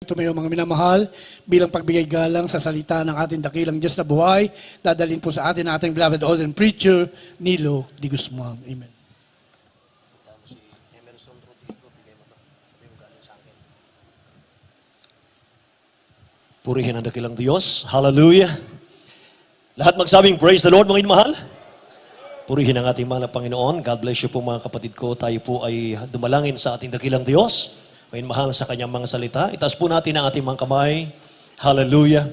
tumayo mga minamahal bilang pagbigay galang sa salita ng ating dakilang Diyos na buhay. Dadalhin po sa atin ating beloved ordained preacher, Nilo Di Guzman. Amen. Purihin ang dakilang Diyos. Hallelujah. Lahat magsabing, praise the Lord, mga inmahal. Purihin ang ating mahal na Panginoon. God bless you po mga kapatid ko. Tayo po ay dumalangin sa ating dakilang Diyos. May mahal sa kanyang mga salita. Itaas po natin ang ating mga kamay. Hallelujah.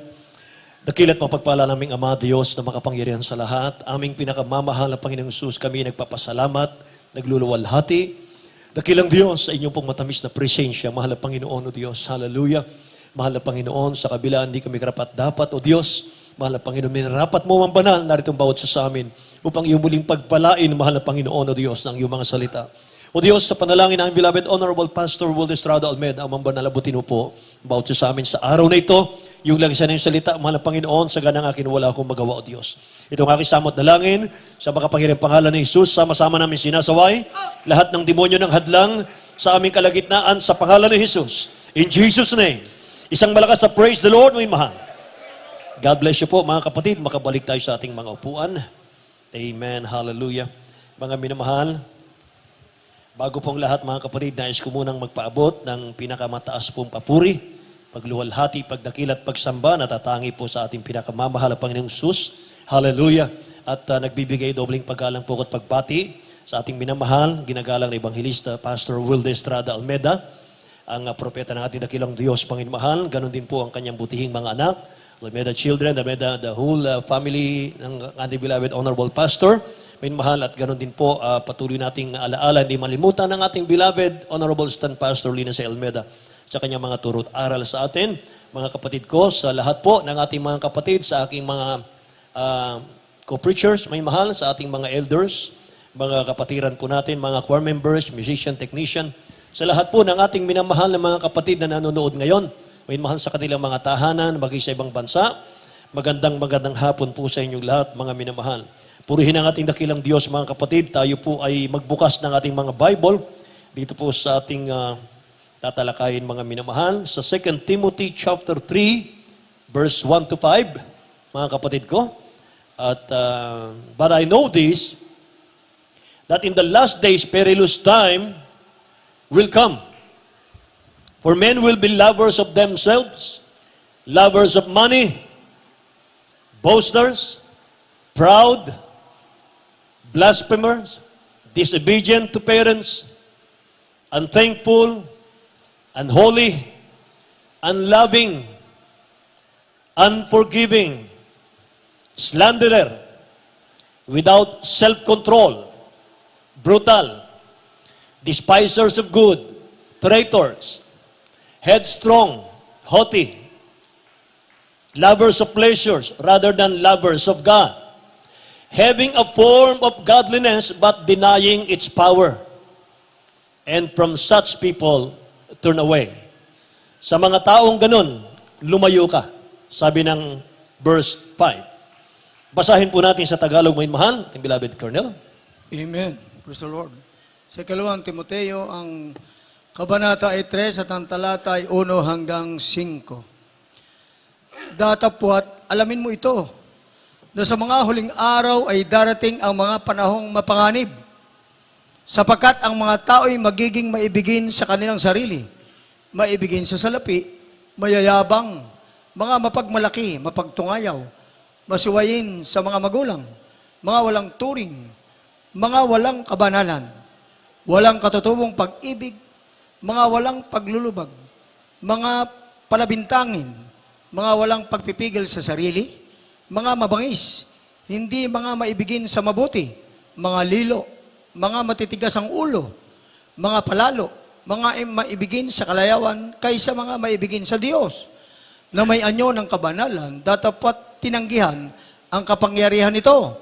Dakilat mapagpala naming Ama Diyos na makapangyarihan sa lahat. Aming pinakamamahal na Panginoong Jesus, kami nagpapasalamat, nagluluwalhati. Dakilang Diyos sa inyong pong matamis na presensya. Mahal na Panginoon o Diyos. Hallelujah. Mahal na Panginoon, sa kabila hindi kami karapat dapat o Diyos. Mahal na Panginoon, minarapat mo ang banal narito bawat sa amin upang iyong muling pagpalain, mahal na Panginoon o Diyos, ng iyong mga salita. O Diyos, sa panalangin ng beloved Honorable Pastor Will Estrada Almeida, ang banal abutin mo po bawat sa amin sa araw na ito, yung lagyan na yung salita, mahal na Panginoon, sa ganang akin wala akong magawa o Diyos. Itong aking samot dalangin, sa makapangyarihang pangalan ni Jesus, sama-sama namin sinasaway, lahat ng demonyo ng hadlang sa aming kalagitnaan sa pangalan ni Jesus. In Jesus' name, isang malakas na praise the Lord, may mahal. God bless you po mga kapatid, makabalik tayo sa ating mga upuan. Amen, hallelujah. Mga minamahal, bago pong lahat mga kapatid, nais ko munang magpaabot ng pinakamataas pong papuri, pagluwalhati, pagdakil at pagsamba, natatangi po sa ating pinakamamahal na Panginoong Jesus. Hallelujah. At nagbibigay dobling paggalang po at pagpati sa ating minamahal, ginagalang na Evangelista, Pastor Will Estrada Almeida, ang propeta ng ating dakilang Diyos, Panginoon mahal. Ganon din po ang kanyang butihing mga anak, Almeida children, Almeida, the whole family ng ating beloved Honorable Pastor. May mahal at ganoon din po patuloy nating alaala, hindi malimutan ng ating beloved Honorable Stan Pastor Lina C. Almeida sa kanyang mga turot aral sa atin. Mga kapatid ko, sa lahat po ng ating mga kapatid, sa aking mga co-preachers, may mahal, sa ating mga elders, mga kapatiran po natin, mga choir members, musician, technician, sa lahat po ng ating minamahal na mga kapatid na nanonood ngayon, may mahal sa kanilang mga tahanan, maging sa ibang bansa. Magandang hapon po sa inyong lahat, mga minamahal. Purihin ang ating dakilang Diyos, mga kapatid. Tayo po ay magbukas ng ating mga Bible. Dito po sa ating tatalakayin, mga minamahal. Sa 2 Timothy chapter 3, verse 1 to 5, mga kapatid ko. At, but I know this, that in the last days, perilous time will come. For men will be lovers of themselves, lovers of money, boasters, proud, blasphemers, disobedient to parents, unthankful, unholy, unloving, unforgiving, slanderer, without self-control, brutal, despisers of good, traitors, headstrong, haughty, lovers of pleasures rather than lovers of God, having a form of godliness but denying its power. And from such people, turn away. Sa mga taong ganun, lumayo ka. Sabi ng verse 5. Basahin po natin sa Tagalog, may mahal, ating beloved Colonel. Amen. Praise the Lord. Sa ikalawang Timoteo, ang Kabanata ay 3 at ang talata ay 1 hanggang 5. Datapwat, alamin mo ito, na sa mga huling araw ay darating ang mga panahong mapanganib, sapagkat ang mga tao ay magiging maibigin sa kanilang sarili, maibigin sa salapi, mayayabang, mga mapagmalaki, mapagtungayaw, masuwayin sa mga magulang, mga walang turing, mga walang kabanalan, walang katutubong pag-ibig, mga walang paglulubag, mga palabintangin, mga walang pagpipigil sa sarili, mga mabangis, hindi mga maibigin sa mabuti, mga lilo, mga matitigas ang ulo, mga palalo, mga maibigin sa kalayawan kaysa mga maibigin sa Diyos, na may anyo ng kabanalan, datapat tinanggihan ang kapangyarihan nito.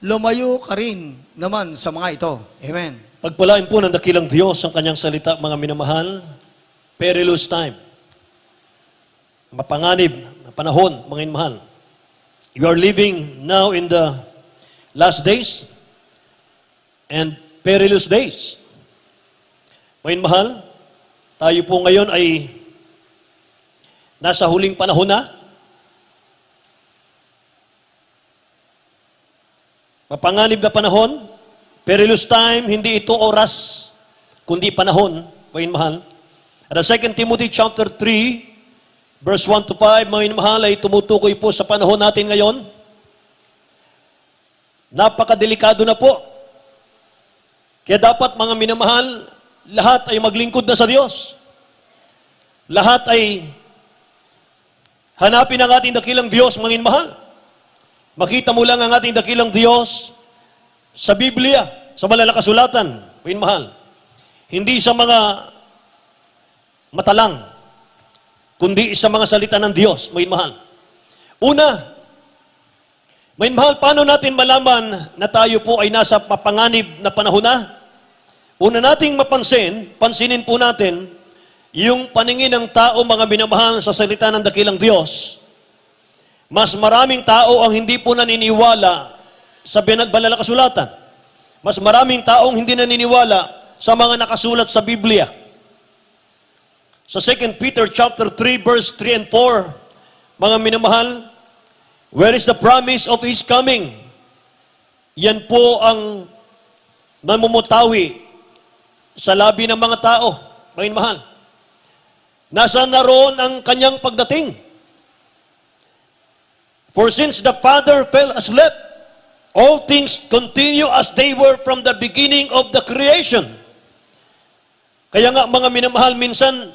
Lumayo ka rin naman sa mga ito. Amen. Pagpalain po ng dakilang Diyos ang kanyang salita, mga minamahal. Perilous time. Mapanganib na panahon, mga minamahal. You are living now in the last days and perilous days. Mga minamahal, tayo po ngayon ay Nasa huling panahon na. Mapanganib na panahon. Perilous time, hindi ito oras, kundi panahon, mga inmahal. At ang 2 Timothy chapter 3, verse 1 to 5, mga inmahal, ay tumutukoy po sa panahon natin ngayon. Napakadelikado na po. Kaya dapat, mga minamahal, lahat ay maglingkod na sa Diyos. Lahat ay hanapin ang ating dakilang Diyos, mga inmahal. Makita mo lang ang ating dakilang Diyos sa Biblia, sa malalakasulatan, mga inmahal. Hindi sa mga matalang, kundi sa mga salita ng Diyos, mga inmahal. Una, mga inmahal, paano natin malaman na tayo po ay nasa papanganib na panahon na? Una nating pansinin po natin, yung paningin ng tao, mga minamahal, sa salita ng dakilang Diyos. Mas maraming tao ang hindi po naniniwala sa banal na kasulatan. Mas maraming taong hindi naniniwala sa mga nakasulat sa Biblia. Sa 2 Peter chapter 3, verse 3 and 4, mga minamahal, where is the promise of His coming? Yan po ang namumutawi sa labi ng mga tao, mga minamahal. Nasaan na roon ang kanyang pagdating? For since the Father fell asleep, all things continue as they were from the beginning of the creation. Kaya nga, mga minamahal, minsan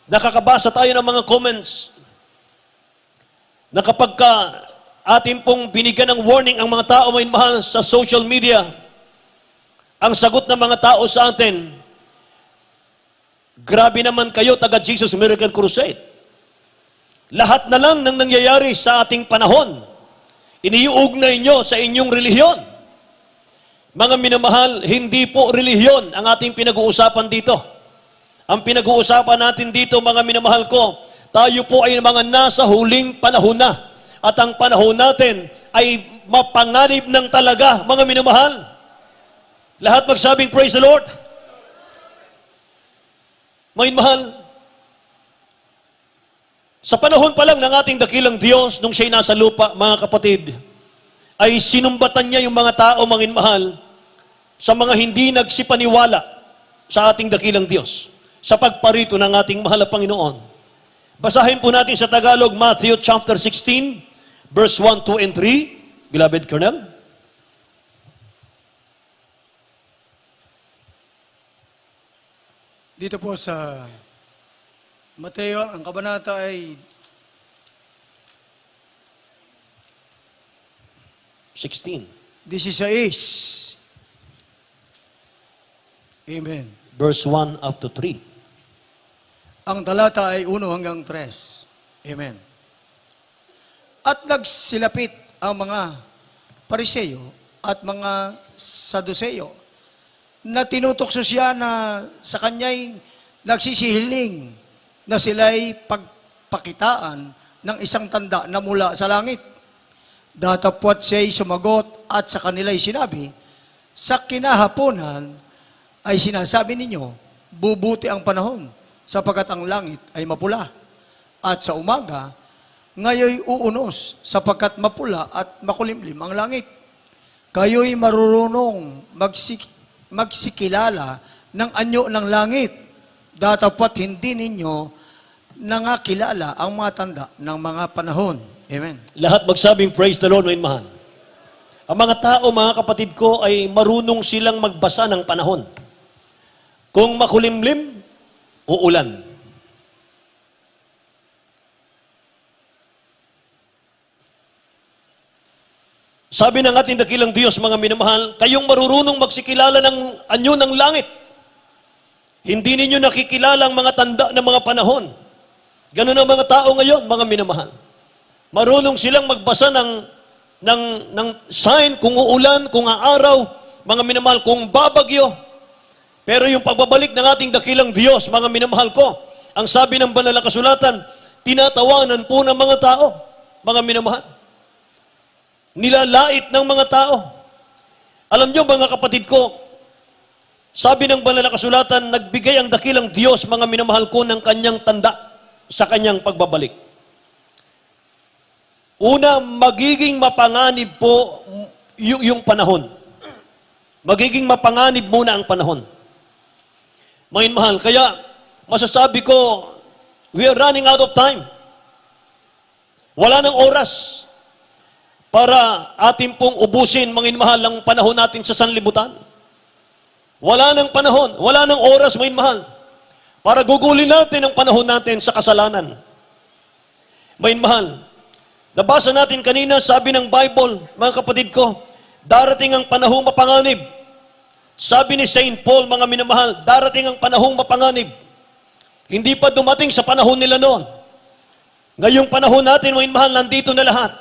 nakakabasa tayo ng mga comments na kapag ating pong binigyan ng warning ang mga tao, mga minamahal, sa social media, ang sagot ng mga tao sa atin, grabe naman kayo, taga Jesus Miracle Crusade. Lahat na lang ng nangyayari sa ating panahon, iniuugnay nyo sa inyong relihiyon. Mga minamahal, hindi po relihiyon ang ating pinag-uusapan dito. Ang pinag-uusapan natin dito, mga minamahal ko, tayo po ay mga nasa huling panahon na. At ang panahon natin ay mapanganib ng talaga, mga minamahal. Lahat magsabing, praise the Lord. Mga minamahal, sa panahon pa lang ng ating dakilang Diyos, nung siya'y nasa lupa, mga kapatid, ay sinumbatan niya yung mga tao, mga minamahal, sa mga hindi nagsipaniwala sa ating dakilang Diyos, sa pagparito ng ating mahal na Panginoon. Basahin po natin sa Tagalog, Matthew chapter 16, verse 1, 2, and 3. Beloved Colonel. Dito po sa Mateo, ang kabanata ay 16. 16. Amen. Verse 1 up to 3. Ang talata ay 1 hanggang 3. Amen. At nagsilapit ang mga Pariseyo at mga Saduseyo na tinutokso siya na sa kanya'y nagsisihiling na sila'y pagpakitaan ng isang tanda na mula sa langit. Datapwat siya'y sumagot at sa kanila'y sinabi, sa kinahaponan ay sinasabi ninyo, bubuti ang panahon, sapagkat ang langit ay mapula. At sa umaga, ngayoy uunos, sapagkat mapula at makulimlim ang langit. Kayo'y marurunong magsikilala ng anyo ng langit. Datapwat hindi ninyo nangakilala ang mga tanda ng mga panahon. Amen. Lahat magsabing, praise the Lord, mga mahal. Ang mga tao, mga kapatid ko, ay marunong silang magbasa ng panahon. Kung makulimlim, uulan. Sabi ng ating dakilang Diyos, mga minamahal, kayong marurunong magsikilala ng anyo ng langit. Hindi ninyo nakikilala ang mga tanda ng mga panahon. Ganun ang mga tao ngayon, mga minamahal. Marunong silang magbasa ng sign, kung uulan, kung aaraw, mga minamahal, kung babagyo. Pero yung pagbabalik ng ating dakilang Diyos, mga minamahal ko, ang sabi ng banal na kasulatan, tinatawanan po ng mga tao, mga minamahal. Nilalait ng mga tao. Alam nyo, mga kapatid ko, sabi ng banal na kasulatan, nagbigay ang dakilang Diyos, mga minamahal ko, ng kanyang tanda sa kanyang pagbabalik. Una, magiging mapanganib po yung panahon. Magiging mapanganib muna ang panahon. Mga mahal, kaya masasabi ko, we are running out of time. Wala nang oras para atin pong ubusin, mga mahal, ang panahon natin sa sanlibutan. Wala nang panahon, wala nang oras, mga mahal, para gugulin natin ang panahon natin sa kasalanan. Mga mahal, nabasa natin kanina, sabi ng Bible, mga kapatid ko, darating ang panahong mapanganib. Sabi ni Saint Paul, mga minamahal, darating ang panahong mapanganib. Hindi pa dumating sa panahon nila noon. Ngayong panahon natin, mga minamahal, nandito na lahat.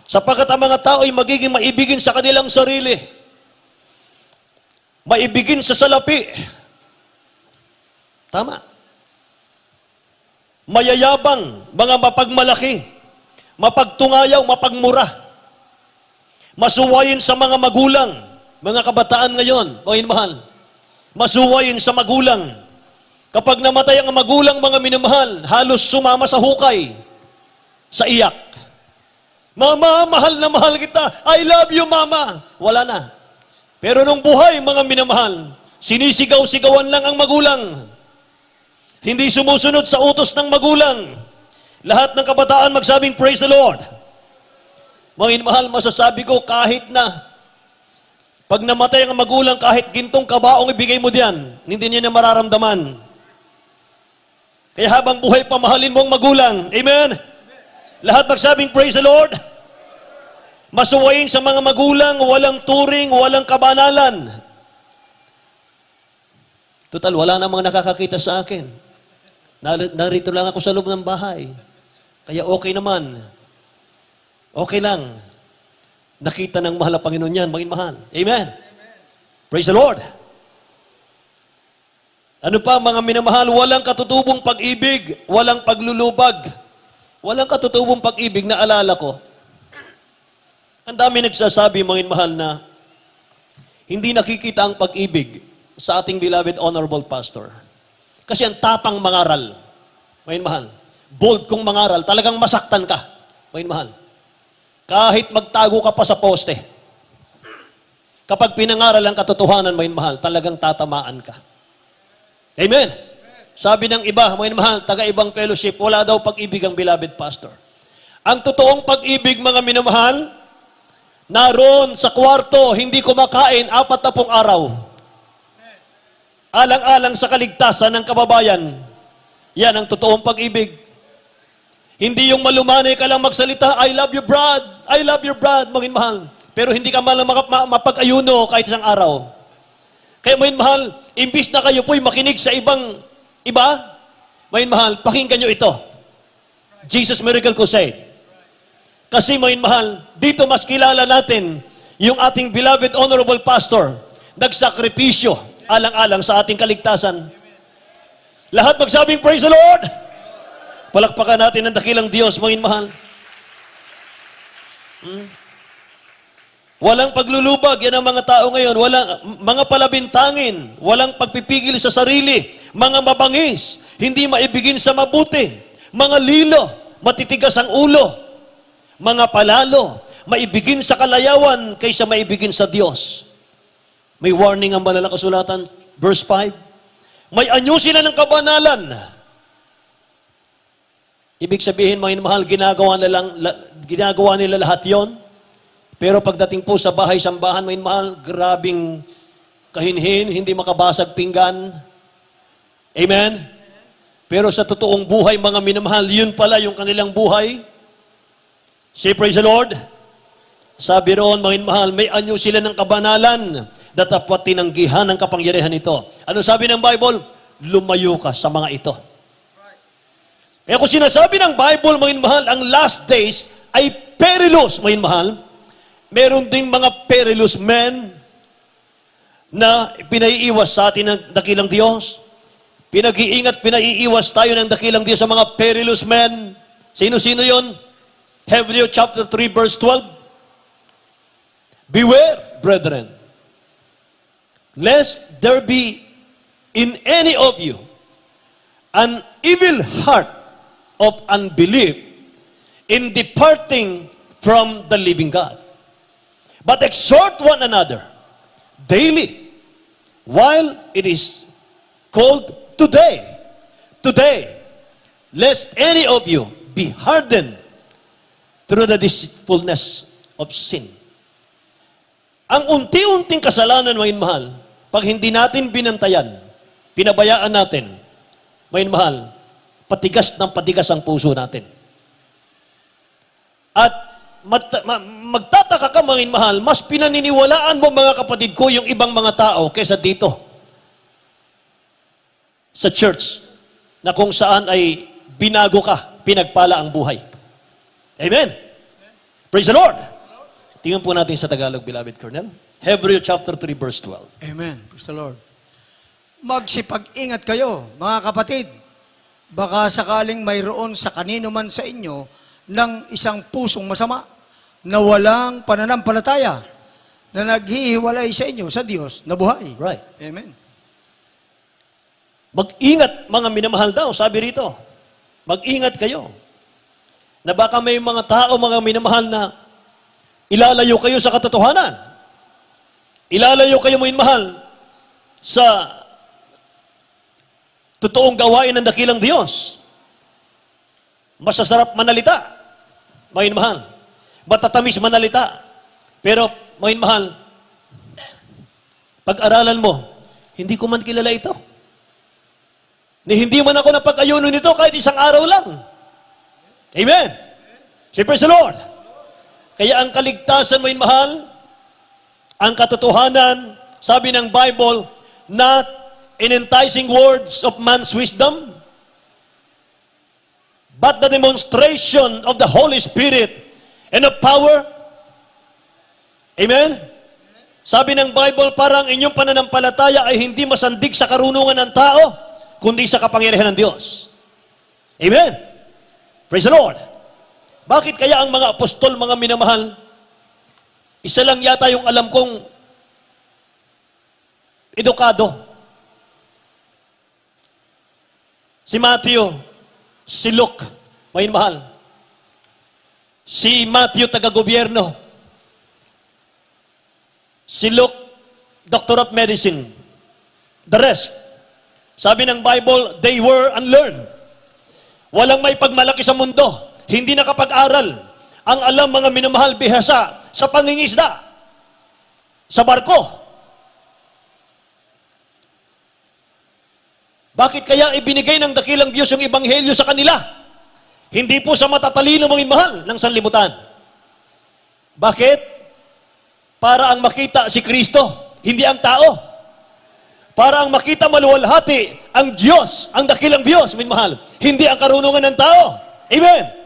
Sapagkat ang mga tao ay magiging maibigin sa kanilang sarili. Maibigin sa salapi. Tama. Mayayabang, mga mapagmalaki. Mapagtungayaw, mapagmura. Masuwayin sa mga magulang. Mga kabataan ngayon, mga mahal. Masuwayin sa magulang. Kapag namatay ang magulang, mga minamahal, halos sumama sa hukay, sa iyak. Mama, mahal na mahal kita. I love you, Mama. Wala na. Pero nung buhay, mga minamahal, sinisigaw-sigawan lang ang magulang. Hindi sumusunod sa utos ng magulang. Lahat ng kabataan magsabing, praise the Lord. Mga minamahal, masasabi ko, kahit na pag namatay ang magulang, kahit gintong kabaong ibigay mo diyan, hindi niya na mararamdaman. Kaya habang buhay, pamahalin mo ang magulang. Amen? Lahat magsabing, praise the Lord. Masuwayin sa mga magulang, walang turing, walang kabanalan. Total, wala namang nakakakita sa akin. Narito lang ako sa loob ng bahay. Kaya okay naman. Okay lang. Nakita ng mahal na Panginoon yan, maging mahal. Amen? Praise the Lord. Ano pa, mga minamahal, walang katutubong pag-ibig, walang paglulubag. Walang katutubong pag-ibig na alala ko. Ang dami nagsasabi, mga mahal, na hindi nakikita ang pag-ibig sa ating beloved honorable pastor. Kasi ang tapang mangaral, mga mahal, bold kong mangaral, talagang masaktan ka, mga mahal. Kahit magtago ka pa sa poste, kapag pinangaral ang katotohanan, mga mahal, talagang tatamaan ka. Amen? Sabi ng iba, mga mahal, taga-ibang fellowship, wala daw pag-ibig ang beloved pastor. Ang totoong pag-ibig, mga minamahal, naroon sa kwarto, hindi kumakain 40 araw. Alang-alang sa kaligtasan ng kababayan. Yan ang totoong pag-ibig. Hindi yung malumanay ka lang magsalita, I love you, Brad. I love you, Brad, mga mahal. Pero hindi ka man mapag-ayuno kahit isang araw. Kaya, mga mahal, imbis na kayo po'y makinig sa iba, mga mahal, pakinggan nyo ito. Jesus Miracle Crusade. Kasi, mga mahal, dito mas kilala natin yung ating beloved honorable pastor, nagsakripisyo alang-alang sa ating kaligtasan. Lahat magsabing, praise the Lord! Palakpakan natin ang dakilang Diyos, mga mahal. Walang paglulubag, yan ang mga tao ngayon. Walang, mga palabintangin, walang pagpipigil sa sarili, mga mabangis, hindi maibigin sa mabuti, mga lilo, matitigas ang ulo, mga palalo, maibigin sa kalayawan kaysa maibigin sa Diyos. May warning ang banal na kasulatan, verse 5. May anyo sila ng kabanalan. Ibig sabihin, mga mahal, ginagawa nila lahat yon. Pero pagdating po sa bahay-sambahan, mga mahal, grabing kahinhin, hindi makabasag pinggan. Amen? Pero sa totoong buhay, mga minamahal, yun pala yung kanilang buhay. Say, praise the Lord. Sabi roon, mga mahal, may anyo sila ng kabanalan, datapwat tinanggihan ng kapangyarihan nito. Ano sabi ng Bible? Lumayo ka sa mga ito. Kaya kung sinasabi ng Bible, mga mahal, ang last days ay perilous, mga mahal. Meron ding mga perilous men na pinaiiwas sa atin ng dakilang Diyos. Pinag-iingat, pinaiiwas tayo ng dakilang Diyos sa mga perilous men. Sino-sino yon? Hebrew chapter 3 verse 12. Beware, brethren, lest there be in any of you an evil heart of unbelief in departing from the living God. But exhort one another daily, while it is called today, lest any of you be hardened through the deceitfulness of sin. Ang unti-unting kasalanan, mga mahal, pag hindi natin binantayan, pinabayaan natin, mga mahal, patigas ng patigas ang puso natin. At magtataka ka, mga mahal, mas pinaniniwalaan mo, mga kapatid ko, yung ibang mga tao kaysa dito sa church na kung saan ay binago ka, pinagpala ang buhay. Amen? Praise the Lord! Tingnan po natin sa Tagalog, beloved Colonel. Hebrew chapter 3, verse 12. Amen. Praise the Lord. Magsipag-ingat kayo, mga kapatid. Baka sakaling mayroon sa kanino man sa inyo ng isang pusong masama na walang pananampalataya na naghihiwalay sa inyo sa Diyos na buhay. Right. Amen. Mag-ingat, mga minamahal daw, sabi rito. Mag-ingat kayo. Na baka may mga tao, mga minamahal, na ilalayo kayo sa katotohanan. Ilalayo kayo, mga minamahal, sa totoong gawain ng dakilang Diyos. Masasarap manalita, mga minamahal. Matatamis manalita. Pero, mga minamahal, pag-aralan mo, hindi ko man kilala ito. Ni hindi man ako napag-ayuno nito kahit isang araw lang. Amen. Say praise the Lord. Kaya ang kaligtasan, mga mahal, ang katotohanan, sabi ng Bible, not in enticing words of man's wisdom, but the demonstration of the Holy Spirit and of power. Amen. Sabi ng Bible, parang inyong pananampalataya ay hindi masandig sa karunungan ng tao, kundi sa kapangyarihan ng Diyos. Amen. Praise the Lord. Bakit kaya ang mga apostol, mga minamahal, isa lang yata yung alam kong edukado. Si Matthew, si Luke, mga minamahal. Si Matthew, taga-gobyerno. Si Luke, Doctor of Medicine. The rest, sabi ng Bible, they were unlearned. Walang may pagmalaki sa mundo. Hindi nakapag-aral. Ang alam, mga minamahal, bihasa sa pangingisda, sa barko. Bakit kaya ibinigay ng dakilang Diyos yung ebanghelyo sa kanila? Hindi po sa matatalino, mga minamahal, ng sanlibutan. Bakit? Para ang makita si Kristo, hindi ang tao. Para ang makita maluwalhati ang Diyos, ang dakilang Diyos, minamahal, hindi ang karunungan ng tao. Amen.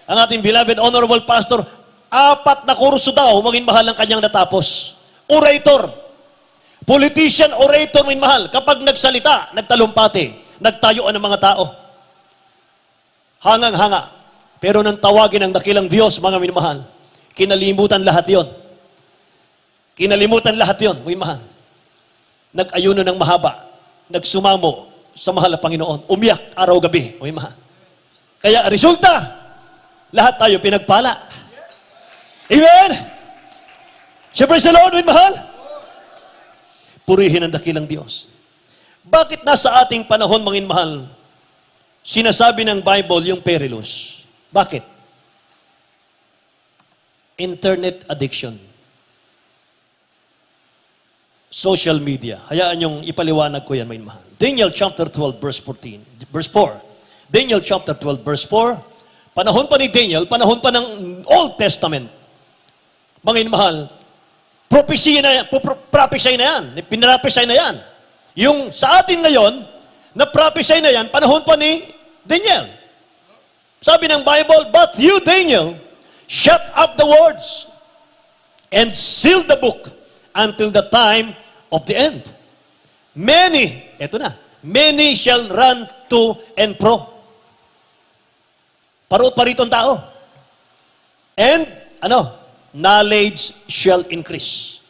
Ang ating beloved honorable pastor, 4 na kurso daw, minamahal, ang kanyang natapos. Orator. Politician, orator, minamahal. Kapag nagsalita, nagtalumpati, nagtayuan ng mga tao. Hangang-hanga. Pero nang tawagin ang dakilang Diyos, mga minamahal, kinalimutan lahat yon. Kinalimutan lahat yon, minamahal. Nag-ayuno ng mahaba, nagsumamo sa mahal na Panginoon, umiyak araw-gabi, may mahal. Kaya resulta, lahat tayo pinagpala. Amen? Siyempre sa Lord, may mahal. Purihin ang dakilang Diyos. Bakit nasa ating panahon, mga mahal, sinasabi ng Bible yung perilous? Bakit? Internet addiction. Social media. Hayaan yung ipaliwanag ko yan, may mahal. Daniel chapter 12, verse 14. Verse 4. Daniel chapter 12, verse 4. Panahon pa ni Daniel, panahon pa ng Old Testament. Mga mahal, prophecy na yan. Pinrapisay na yan. Yung sa atin ngayon, na-prophesy na yan, panahon pa ni Daniel. Sabi ng Bible, but you, Daniel, shut up the words and seal the book until the time of the end. Many, eto na, many shall run to and fro. Parito ang tao. And, knowledge shall increase.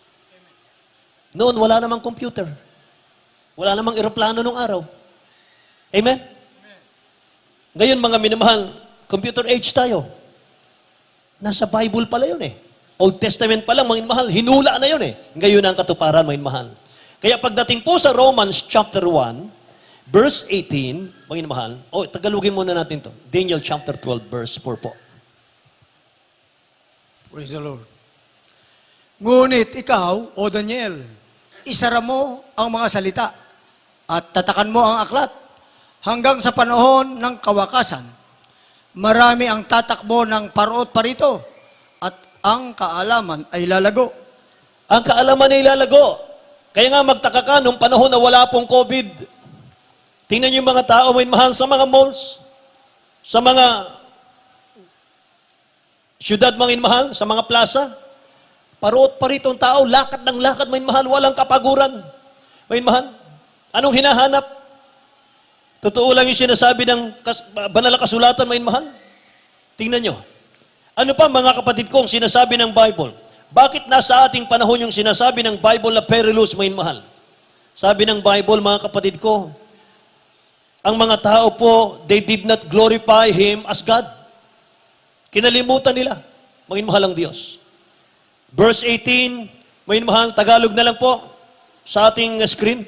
Noon, wala namang computer. Wala namang eroplano nung araw. Amen? Ngayon, mga minamahal, computer age tayo. Nasa Bible pala yun eh. Old Testament pa lang, mga minamahal, hinula na yun eh. Ngayon ang katuparan, mga minamahal. Kaya pagdating po sa Romans chapter 1, verse 18, mga minamahal, Tagalogin muna natin to. Daniel chapter 12, verse 4 po. Praise the Lord. Ngunit ikaw, O Daniel, isara mo ang mga salita at tatakan mo ang aklat hanggang sa panahon ng kawakasan. Marami ang tatakbo ng parot parito at ang kaalaman ay lalago. Ang kaalaman ay lalago. Kaya nga magtaka ka nung panahon na wala pong COVID. Tingnan niyo yung mga tao, may mahal sa mga malls, sa mga syudad, mga mahal, sa mga plaza. Parot parito ang tao, lakad ng lakad, may mahal, walang kapaguran. May mahal, anong hinahanap? Totoo lang yung sinasabi ng banal na kasulatan, may mahal. Tingnan nyo. Ano pa mga kapatid ko ang sinasabi ng Bible? Bakit nasa ating panahon yung sinasabi ng Bible na perilous, may mahal? Sabi ng Bible, mga kapatid ko, ang mga tao po, they did not glorify Him as God. Kinalimutan nila, mga mahal ang Diyos. Verse 18, mga mahal, Tagalog na lang po sa ating screen.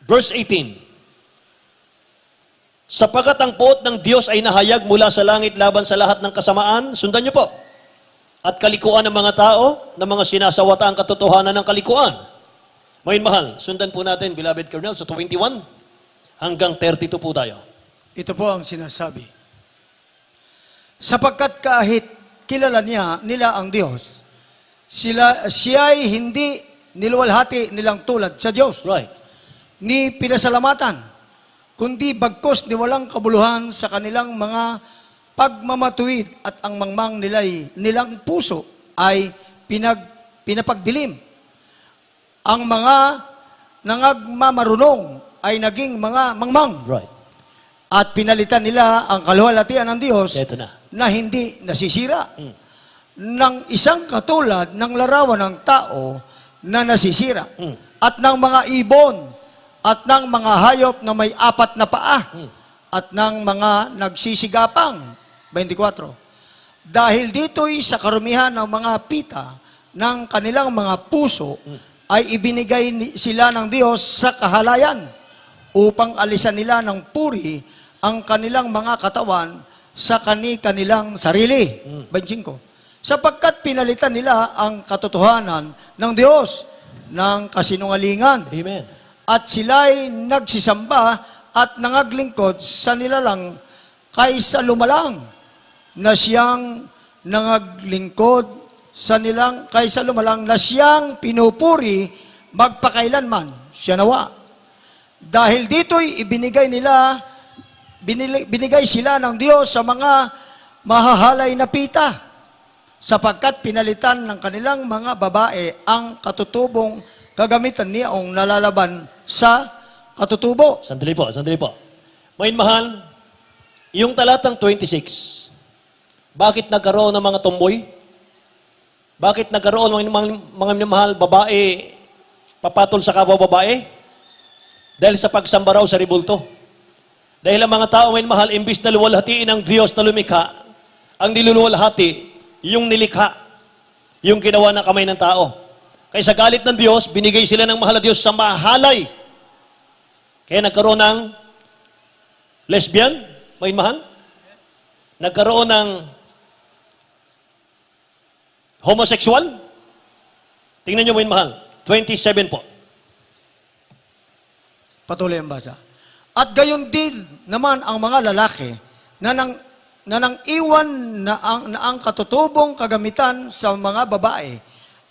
Verse 18, Sapagat ang puot ng Diyos ay nahayag mula sa langit laban sa lahat ng kasamaan, sundan niyo po, at kalikuan ng mga tao, ng mga sinasawata ang katotohanan ng kalikuan. Ngayon mahal, sundan po natin, beloved Colonel, sa 21 hanggang 32 po tayo. Ito po ang sinasabi. Sapagkat kahit kilala nila ang Diyos, siya'y hindi niluwalhati nilang tulad sa Diyos. Right. Ni pinasalamatan, kundi bagkos ni walang kabuluhan sa kanilang mga pagmamatuwid at ang mangmang nilang puso ay pinapagdilim. Ang mga nangagmamarunong ay naging mga mangmang. Right. At pinalitan nila ang kaluwalhatian ng Diyos Eto na. hindi nasisira. Ng isang katulad ng larawan ng tao na nasisira. At ng mga ibon at ng mga hayop na may 4 na paa at ng mga nagsisigapang. 24. Dahil dito'y sa karumihan ng mga pita ng kanilang mga puso ay ibinigay sila ng Diyos sa kahalayan upang alisan nila ng puri ang kanilang mga katawan sa kanilang sarili. 25. Sapagkat pinalitan nila ang katotohanan ng Diyos ng kasinungalingan. Amen. At sila'y nagsisamba at nangaglingkod sa nilalang kaysa lumalang na siyang nangaglingkod sa nilang kaysa lumalang na siyang pinupuri magpakailanman siya nawa. Dahil dito'y binigay sila ng Diyos sa mga mahahalay na pita sapagkat pinalitan ng kanilang mga babae ang katutubong kagamitan niyaong nalalaban sa katutubo. Sandali po, sandali po. Main mahal, yung talatang 26, bakit nagkaroon ng mga tomboy? Bakit nagkaroon ng mga minamahal babae papatol sa kapwa babae? Dahil sa pagsamba raw sa ribulto. Dahil ang mga tao ngayon mahal, imbis na luwalhatiin ng Diyos na lumikha, ang niluluwalhati, yung nilikha, yung ginawa ng kamay ng tao. Kaya sa galit ng Diyos, binigay sila ng mahal na Diyos sa mahalay. Kaya nagkaroon ng lesbian, may mahal. Nagkaroon ng homosexual. Tingnan nyo, may mahal. 27 po. Patuloy ang basa. At gayon din naman ang mga lalaki na nang iwan na ang katutubong kagamitan sa mga babae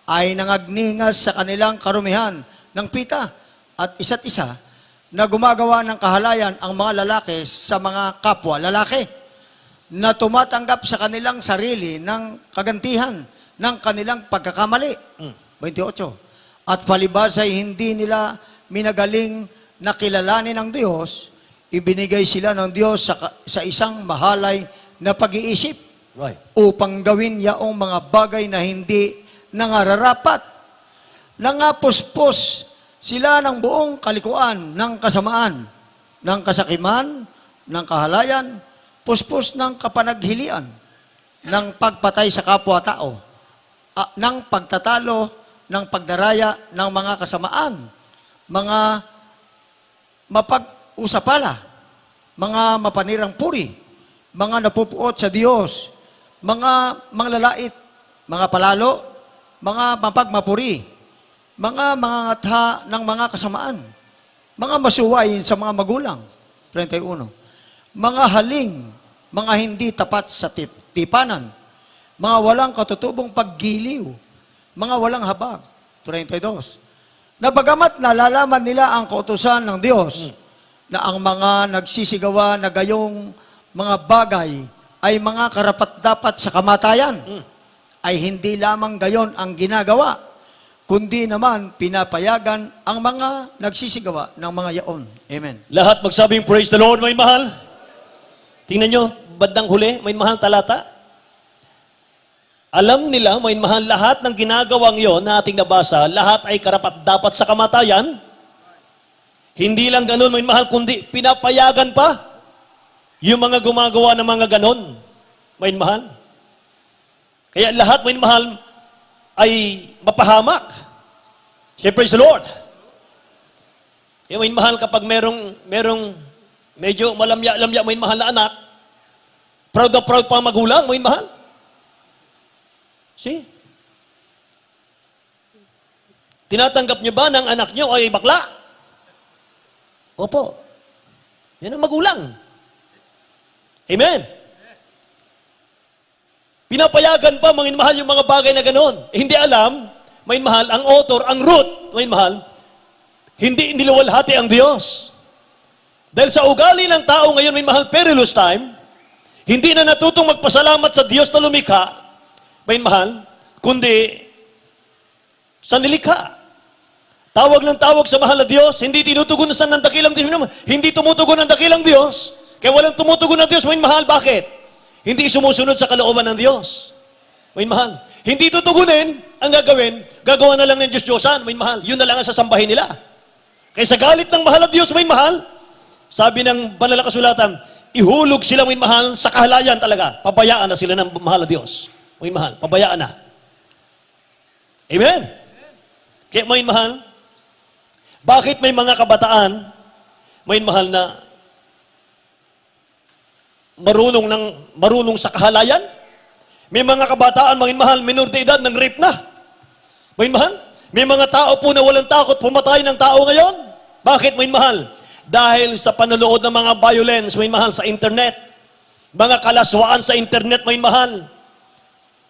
ay nangagningas sa kanilang karumihan ng pita at isa't isa na gumagawa ng kahalayan ang mga lalaki sa mga kapwa lalaki na tumatanggap sa kanilang sarili ng kagantihan ng kanilang pagkakamali. 28. At palibas ay hindi nila minagaling na kilalanin ng Diyos, ibinigay sila ng Diyos sa isang mahalay na pag-iisip upang gawin yaong mga bagay na hindi nangararapat. Nangapuspos sila ng buong kalikuan ng kasamaan ng kasakiman, ng kahalayan, puspos ng kapanaghilian, ng pagpatay sa kapwa-tao, ng pagtatalo, ng pagdaraya ng mga kasamaan, mga mapag-usapala, mga mapanirang puri, mga napupuot sa Diyos, mga manglalait, mga palalo, mga mapagmapuri, mga mangangatha ng mga kasamaan, mga masuwayin sa mga magulang, 31, mga haling, mga hindi tapat sa tipanan, mga walang katutubong paggiliw, mga walang habag, 32. Na bagamat nalalaman nila ang kautusan ng Diyos, na ang mga nagsisigawa na gayong mga bagay ay mga karapat-dapat sa kamatayan, ay hindi lamang gayon ang ginagawa, kundi naman pinapayagan ang mga nagsisigawa ng mga yaon. Amen. Lahat magsabing praise the Lord, may mahal. Tingnan nyo, bandang huli, may mahal talata. Alam nila, may mahal, lahat ng ginagawang yon na ating nabasa, lahat ay karapat-dapat sa kamatayan. Hindi lang ganun, may mahal, kundi pinapayagan pa yung mga gumagawa ng mga ganon. May mahal. Kaya lahat, may mahal, ay mapahamak. Say, praise the Lord. Kaya may mahal, kapag merong medyo malamya-lamya, may mahal na anak, proud na proud pa ang magulang, may mahal. See? Tinatanggap niyo ba ng anak niyo ay bakla? Opo. Yan ang magulang. Amen. Pinapayagan pa, mga mahal, yung mga bagay na ganon. Hindi alam, may mahal, ang author, ang root, may mahal, hindi iniluwalhati ang Diyos. Dahil sa ugali ng tao ngayon, may mahal, perilous time, hindi na natutong magpasalamat sa Diyos na lumikha, may mahal, kundi sa nilikha. Tawag ng tawag sa mahal na Diyos, hindi tinutugon ng dakilang Diyos. Hindi tumutugon ng dakilang Diyos. Kaya walang tumutugon ng Diyos, may mahal, bakit? Hindi sumusunod sa kalooban ng Diyos. May mahal. Hindi tutugunin ang gagawin, gagawa na lang ng Diyos-Diyosan, may mahal. Yun na lang ang sasambahin nila. Kaya sa galit ng mahal na Diyos, may mahal, sabi ng banal na kasulatan, ihulog sila, may mahal, sa kahalayan talaga. Pabayaan na sila ng mahal na Diyos. May mahal, pabayaan na. Amen? Kaya may mahal, bakit may mga kabataan, may mahal na marunong sa kahalayan? May mga kabataan, mga mahal, minor de edad, ng rape na. May mahal, may mga tao po na walang takot, pumatay ng tao ngayon. Bakit, may mahal? Dahil sa panonood ng mga violence, may mahal, sa internet. Mga kalaswaan sa internet, may mahal.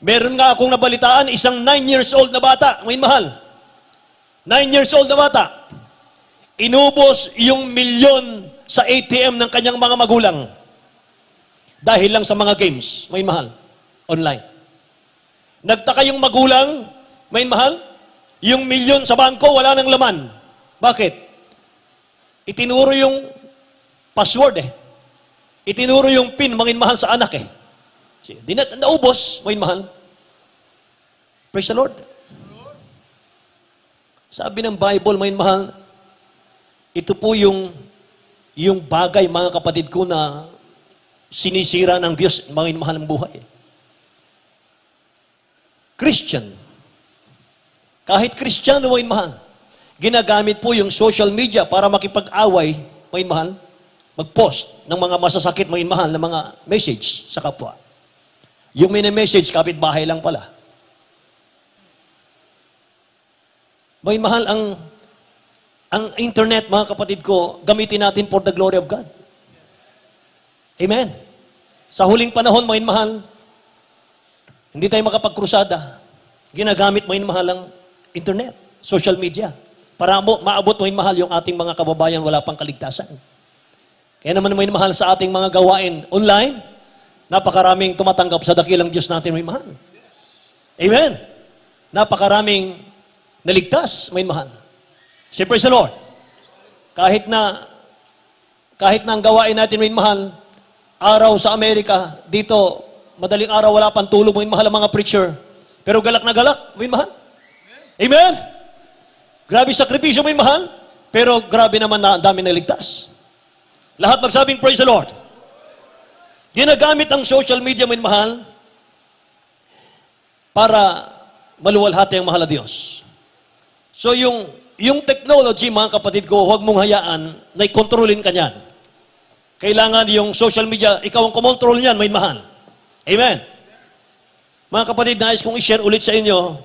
Meron nga akong nabalitaan, isang 9 years old na bata, may mahal. 9 years old na bata. Inubos yung milyon sa ATM ng kanyang mga magulang. Dahil lang sa mga games, may mahal, online. Nagtaka yung magulang, may mahal, yung milyon sa bangko, wala nang laman. Bakit? Itinuro yung password Itinuro yung PIN, mangin mahal sa anak naubos, may mahal. Praise the Lord. Sabi ng Bible, may mahal, ito po yung bagay, mga kapatid ko, na sinisira ng Diyos, mga mahal ng buhay. Christian. Kahit Kristiyano, mga mahal, ginagamit po yung social media para makipag-away, mga mahal, mag-post ng mga masasakit, mga mahal, na mga message sa kapwa. Yung message, kapitbahay lang pala. Mga mahal, ang internet, mga kapatid ko, gamitin natin for the glory of God. Amen. Sa huling panahon, mga mahal, hindi tayo makapagkrusada. Ginagamit, mga mahal, ang internet, social media, para maabot, mga mahal, yung ating mga kababayan wala pang kaligtasan. Kaya naman, mga mahal, sa ating mga gawain online, napakaraming tumatanggap sa dakilang Diyos natin, mga mahal. Amen. Napakaraming naligtas, mga mahal. Say, praise the Lord. Kahit na ang gawain natin, mga mahal, araw sa Amerika, dito, madaling araw, wala pang tulog, mga mahal, ang mga preacher. Pero galak na galak, mga mahal. Amen? Grabe sakripisyo, mga mahal. Pero grabe naman na ang dami naligtas. Lahat magsabing praise the Lord. Ginagamit ang social media, mga mahal, para maluwalhati ang mahal na Diyos. So yung technology, mga kapatid ko, huwag mong hayaan na i-kontrolin ka niyan. Kailangan yung social media, ikaw ang kumontrol niyan, may mahal. Amen. Mga kapatid, nais kong i-share ulit sa inyo,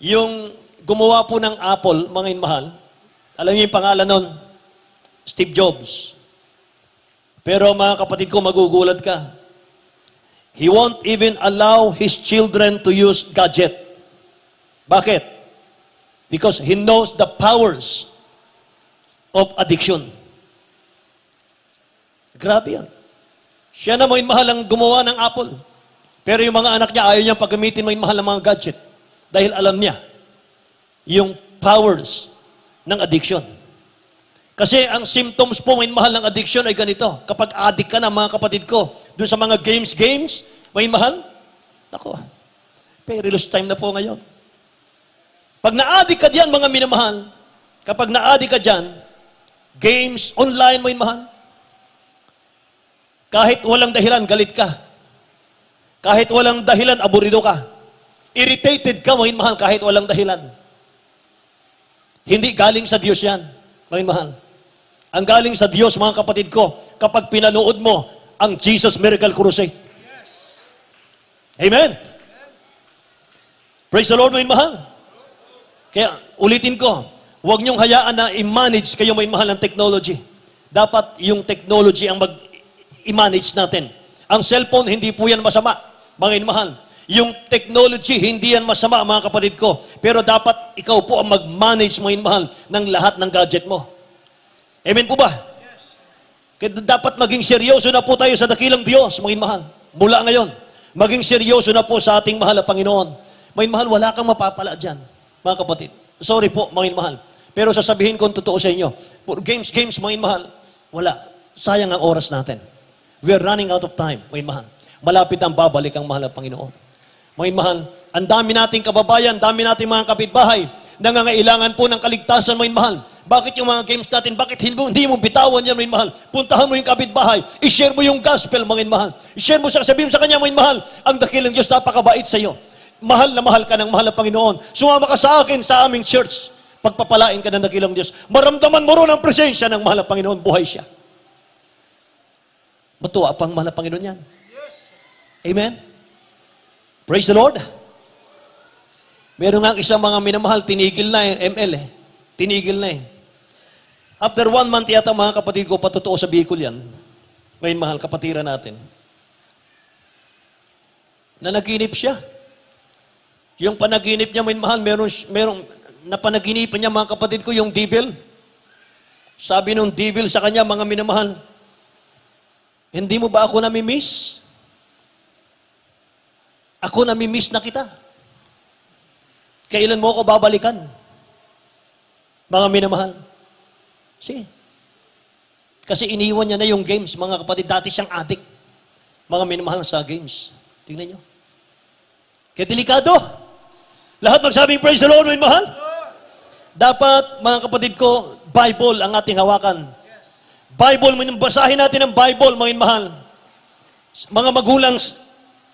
yung gumawa po ng Apple, mga mahal, alam niyo yung pangalan nun? Steve Jobs. Pero mga kapatid ko, magugulat ka. He won't even allow his children to use gadget. Bakit? Because he knows the powers of addiction. Grabe yan. Siya na mga mahal ang gumawa ng Apple. Pero yung mga anak niya, ayaw niyang paggamitin mga mahal ng mga gadget. Dahil alam niya, yung powers ng addiction. Kasi ang symptoms po, mga mahal ng addiction ay ganito. Kapag addict ka na, mga kapatid ko, doon sa mga games, mga mahal, ako, perilous time na po ngayon. Pag na-addict ka diyan, mga minamahal, kapag na-addict ka diyan, games, online, mga mahal, kahit walang dahilan, galit ka. Kahit walang dahilan, aburido ka. Irritated ka, mga mahal, kahit walang dahilan. Hindi galing sa Diyos yan, mga mahal. Ang galing sa Diyos, mga kapatid ko, kapag pinanood mo ang Jesus Miracle Crusade. Yes. Amen. Praise the Lord, mga mahal. Kaya, ulitin ko, huwag niyong hayaan na i-manage kayo, mga mahal, ng technology. Dapat yung technology ang i-manage natin. Ang cellphone, hindi po yan masama, mga mahal. Yung technology, hindi yan masama, mga kapatid ko. Pero dapat ikaw po ang mag-manage, mga mahal, ng lahat ng gadget mo. Amen po ba? Yes. Kaya dapat maging seryoso na po tayo sa dakilang Diyos, mga mahal. Mula ngayon, maging seryoso na po sa ating mahal na Panginoon. Mga mahal, wala kang mapapala dyan, mga kapatid. Sorry po, mga mahal. Pero sasabihin ko ang totoo sa inyo, games, mga mahal, wala. Sayang ang oras natin. We are running out of time, mga mahal. Malapit ang babalik ang mahal na Panginoon. Mga mahal, ang dami nating kababayan, dami nating mga kapitbahay, nangangailangan po ng kaligtasan, mga mahal. Bakit yung mga games natin, bakit hindi mo bitawan yan, mga mahal? Puntahan mo yung kapitbahay, i-share mo yung gospel, mga mahal. I-share mo sabihin mo sa kanya, mga mahal, ang dakilang Diyos napakabait sa iyo. Mahal na mahal ka ng mahal na Panginoon. Sumama ka sa akin sa aming church. Pagpapalain ka ng dakilang Diyos. Maramdaman mo ron ang presensya ng mahal na Panginoon. Buhay siya. Matuwa pang mahal na Panginoon yan. Amen? Praise the Lord. Meron nga isang mga minamahal, tinigil na yung ML eh. Tinigil na eh. After 1 month yata, mga kapatid ko, patotoo sa Bicol yan. Ngayon mahal, kapatiran natin. Na naginip siya. Yung panaginip niya, may mahal, meron na panaginipan niya, mga kapatid ko, yung devil. Sabi nung devil sa kanya, mga minamahal, hindi mo ba ako nami-miss? Ako nami-miss na kita. Kailan mo ako babalikan? Mga minamahal. Sige. Kasi iniwan niya na yung games, mga kapatid. Dati siyang addict. Mga minamahal sa games. Tingnan niyo. Kaya delikado. Lahat magsabing praise the Lord, mga mahal. Dapat, mga kapatid ko, Bible ang ating hawakan. Bible, basahin natin ang Bible, mga mahal. Mga magulang,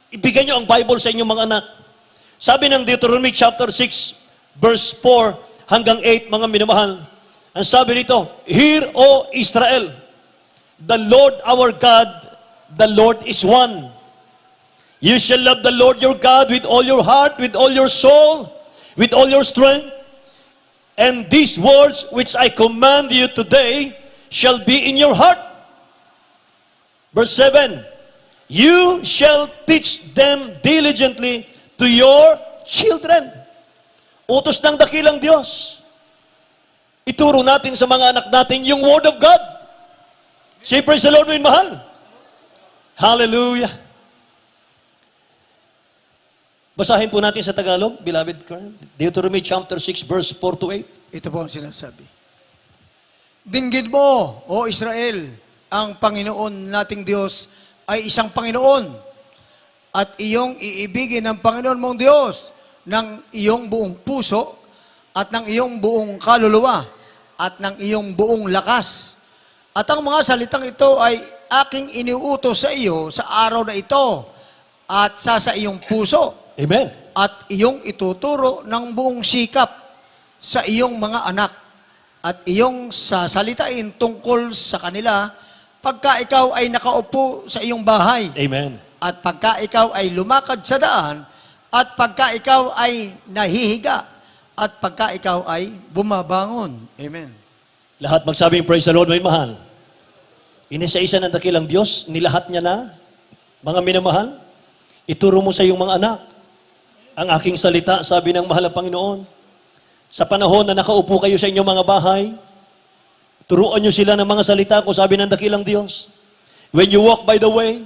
ibigay niyo ang Bible sa inyong mga anak. Sabi ng Deuteronomy chapter 6, verse 4 hanggang 8, mga minamahal. Ang sabi nito, Hear, O Israel, the Lord our God, the Lord is one. You shall love the Lord your God with all your heart, with all your soul, with all your strength. And these words which I command you today shall be in your heart. Verse 7, You shall teach them diligently to your children. Utos ng dakilang Diyos. Ituro natin sa mga anak natin yung Word of God. Say, praise the Lord, my mahal. Hallelujah. Basahin po natin sa Tagalog, beloved. Deuteronomy chapter 6, verse 4 to 8. Ito po ang sinasabi. Dinggin mo, O Israel, ang Panginoon nating Diyos ay isang Panginoon. At iyong iibigin ng Panginoon mong Diyos ng iyong buong puso at ng iyong buong kaluluwa at ng iyong buong lakas At ang mga salitang ito ay aking iniutos sa iyo sa araw na ito at sa iyong puso Amen. at iyong ituturo ng buong sikap sa iyong mga anak at iyong sasalitain tungkol sa kanila pagka ikaw ay nakaupo sa iyong bahay Amen. at pagka ikaw ay lumakad sa daan at pagka ikaw ay nahihiga at pagka ikaw ay bumabangon. Amen. Lahat magsabing praise the Lord, may mahal. Inisa-isa ng dakilang Diyos, nilahat niya na, mga minamahal, ituro mo sa iyong mga anak. Ang aking salita, sabi ng mahal na Panginoon, sa panahon na nakaupo kayo sa inyong mga bahay, turuan niyo sila ng mga salita ko, sabi ng dakilang Diyos. When you walk by the way,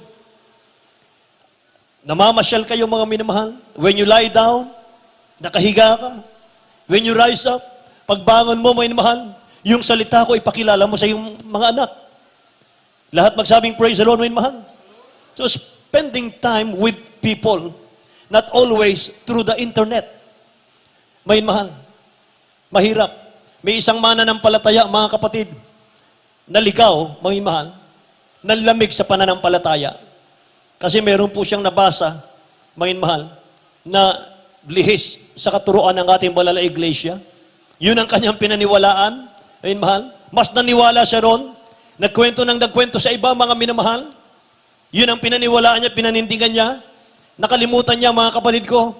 namamasyal kayo mga minamahal. When you lie down, nakahiga ka. When you rise up, pagbangon mo mga minamahal, yung salita ko ipakilala mo sa iyong mga anak. Lahat magsabing praise the Lord mga minamahal. So spending time with people, not always through the internet. Mga minamahal, mahirap. May isang mananampalataya, mga kapatid, naligaw, mga minamahal, nalamig sa pananampalataya. Kasi meron po siyang nabasa, mga minamahal, na lihis sa katuruan ng ating banal na iglesia. Yun ang kanyang pinaniwalaan, mga minamahal. Mas naniwala siya ron, nagkwento sa iba, mga minamahal. Yun ang pinaniwalaan niya, pinanindigan niya. Nakalimutan niya, mga kapatid ko,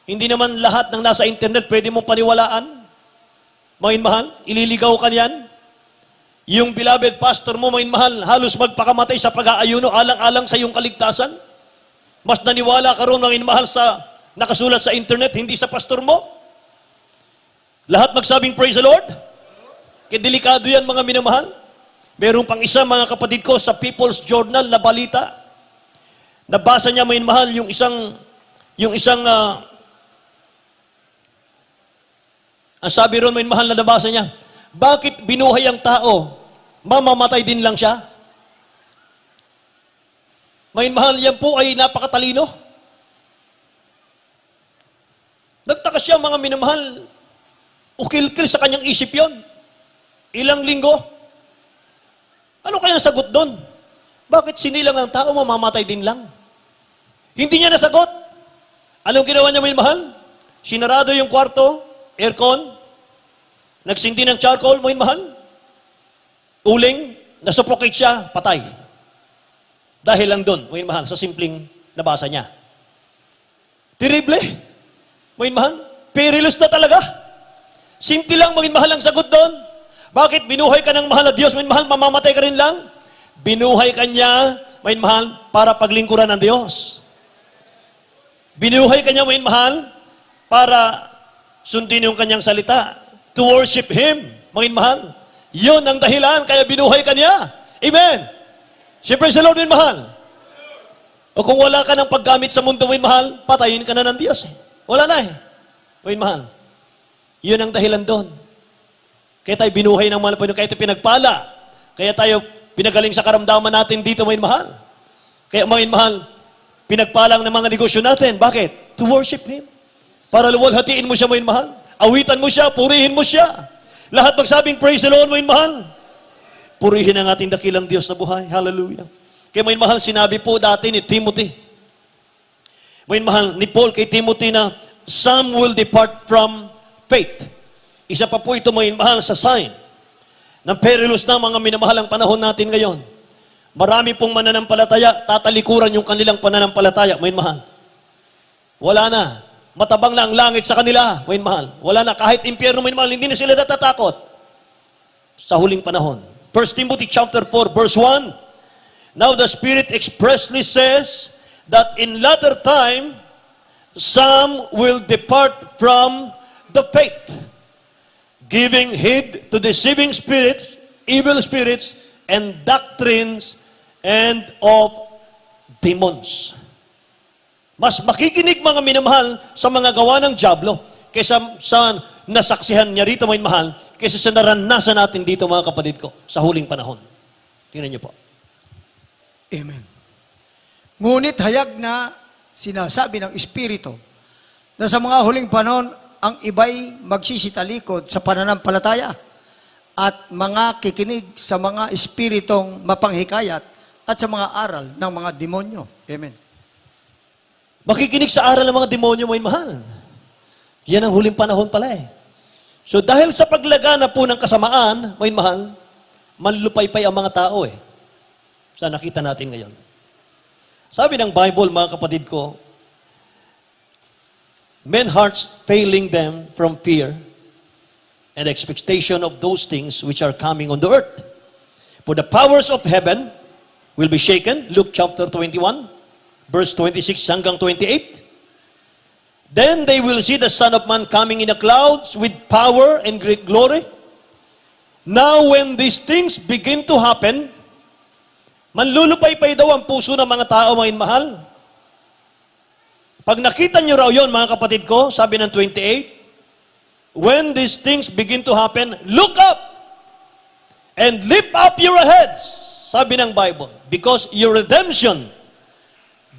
hindi naman lahat ng nasa internet pwede mong paniwalaan. Mga minamahal, ililigaw ka niyan. Yung beloved pastor mo, mga minamahal, halos magpakamatay sa pag-aayuno, alang-alang sa iyong kaligtasan. Mas naniwala ka ron, mga minamahal, sa nakasulat sa internet, hindi sa pastor mo. Lahat magsabing praise the Lord. Kaya delikado yan, mga minamahal. Meron pang isa, mga kapatid ko, sa People's Journal na balita. Nabasa niya, mga minamahal, yung isang ang sabi ron, may mahal na nabasa niya, bakit binuhay ang tao? Mamamatay din lang siya? May mahal, yan po ay napakatalino. Nagtaka siya, mga minamahal, ukil-kil sa kanyang isip yon. Ilang linggo. Ano kaya ang sagot doon? Bakit sinilang ang tao, mamamatay din lang? Hindi niya nasagot. Anong ginawa niya, may mahal? Sinarado yung kwarto, aircon, nagsindi ng charcoal, mga mahal. Uling, nasuffocate siya, patay. Dahil lang doon, mga mahal, sa simpleng nabasa niya. Terrible, mga mahal. Perilous na talaga. Simple lang, mga mahal, ang sagot doon. Bakit binuhay ka ng mahal na Diyos, mga mahal, mamamatay ka rin lang? Binuhay ka niya, mga mahal, para paglingkuran ng Diyos. Binuhay ka niya, mga mahal, para sundin yung kanyang salita. To worship Him, mga mahal. Yun ang dahilan, kaya binuhay ka niya. Amen. Siyempre sa Lord, mga mahal. O kung wala ka ng paggamit sa mundo, mga mahal, patayin ka na ng Diyos. Wala na eh. Mga mahal. Yun ang dahilan doon. Kaya tayo binuhay ng mahal na Panginoon, kaya tayo pinagpala. Kaya tayo pinagaling sa karamdaman natin dito, mga mahal. Kaya mga mahal, pinagpalang ng mga negosyo natin. Bakit? To worship Him. Para luwalhatiin mo siya, mga mahal. Awitan mo siya, purihin mo siya. Lahat magsabing praise the Lord, mga mahal. Purihin ang ating dakilang Diyos na buhay. Hallelujah. Kaya mga mahal, sinabi po dati ni Timothy, mga mahal, ni Paul kay Timothy na, some will depart from faith. Isa pa po ito, mga mahal, sa sign ng perilous na mga minamahalang panahon natin ngayon. Marami pong mananampalataya, tatalikuran yung kanilang pananampalataya, mga mahal. Wala na. Matabang na ang langit sa kanila, mga mahal. Wala na. Kahit impyerno, mga mahal, hindi na sila natatakot sa huling panahon. 1 Timothy chapter 4, verse 1. Now the Spirit expressly says that in latter time, some will depart from the faith, giving heed to deceiving spirits, evil spirits, and doctrines, and of demons. Mas makikinig, mga minamahal, sa mga gawa ng dyablo kaysa sa nasaksihan niya rito, mga mahal, kaysa sa naranasan natin dito, mga kapatid ko, sa huling panahon. Tingnan niyo po. Amen. Ngunit hayag na sinasabi ng Espiritu na sa mga huling panahon, ang iba'y magsisitalikod sa pananampalataya at mga kikinig sa mga espiritong mapanghikayat at sa mga aral ng mga demonyo. Amen. Makikinig sa aral ng mga demonyo, mga mahal. Yan ang huling panahon pala eh. So dahil sa paglagana po ng kasamaan, mga mahal, manlupaypay ang mga tao eh. Sa nakita natin ngayon. Sabi ng Bible, mga kapatid ko, men hearts failing them from fear and expectation of those things which are coming on the earth. For the powers of heaven will be shaken. Luke chapter 21, verse 26 hanggang 28. Then they will see the Son of Man coming in the clouds with power and great glory. Now when these things begin to happen, manlulupaypay daw ang puso ng mga tao, mga mahal. Pag nakita niyo raw yon, mga kapatid ko, sabi ng 28, when these things begin to happen, look up and lift up your heads, sabi ng Bible, because your redemption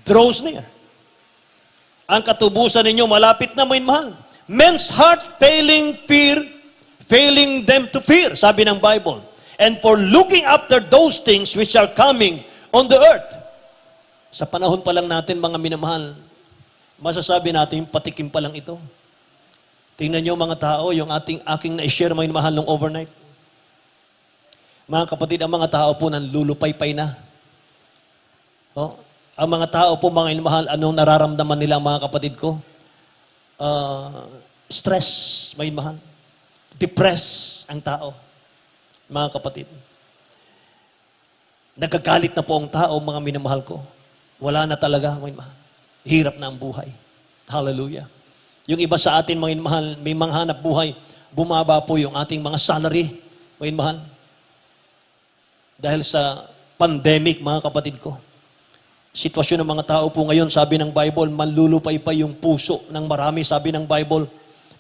draws near. Ang katubusan ninyo malapit na, mga mahal. Men's heart failing them to fear, sabi ng Bible. And for looking after those things which are coming on the earth. Sa panahon pa lang natin, mga minamahal, masasabi natin, patikim pa lang ito. Tingnan nyo mga tao, yung aking na-share, mga minamahal, nung overnight. Mga kapatid, ang mga tao po nanlulupaypay na. Oh, ang mga tao po, mga minamahal, anong nararamdaman nila, mga kapatid ko? Stress, mga minamahal. Depressed ang tao. Mga kapatid, nagagalit na po ang tao, mga minamahal ko. Wala na talaga, mga minamahal. Hirap na ang buhay. Hallelujah. Yung iba sa atin, mga minamahal, may mga hanap buhay, bumaba po yung ating mga salary, mga minamahal. Dahil sa pandemic, mga kapatid ko. Sitwasyon ng mga tao po ngayon, sabi ng Bible, manlulupaypay yung puso ng marami, sabi ng Bible,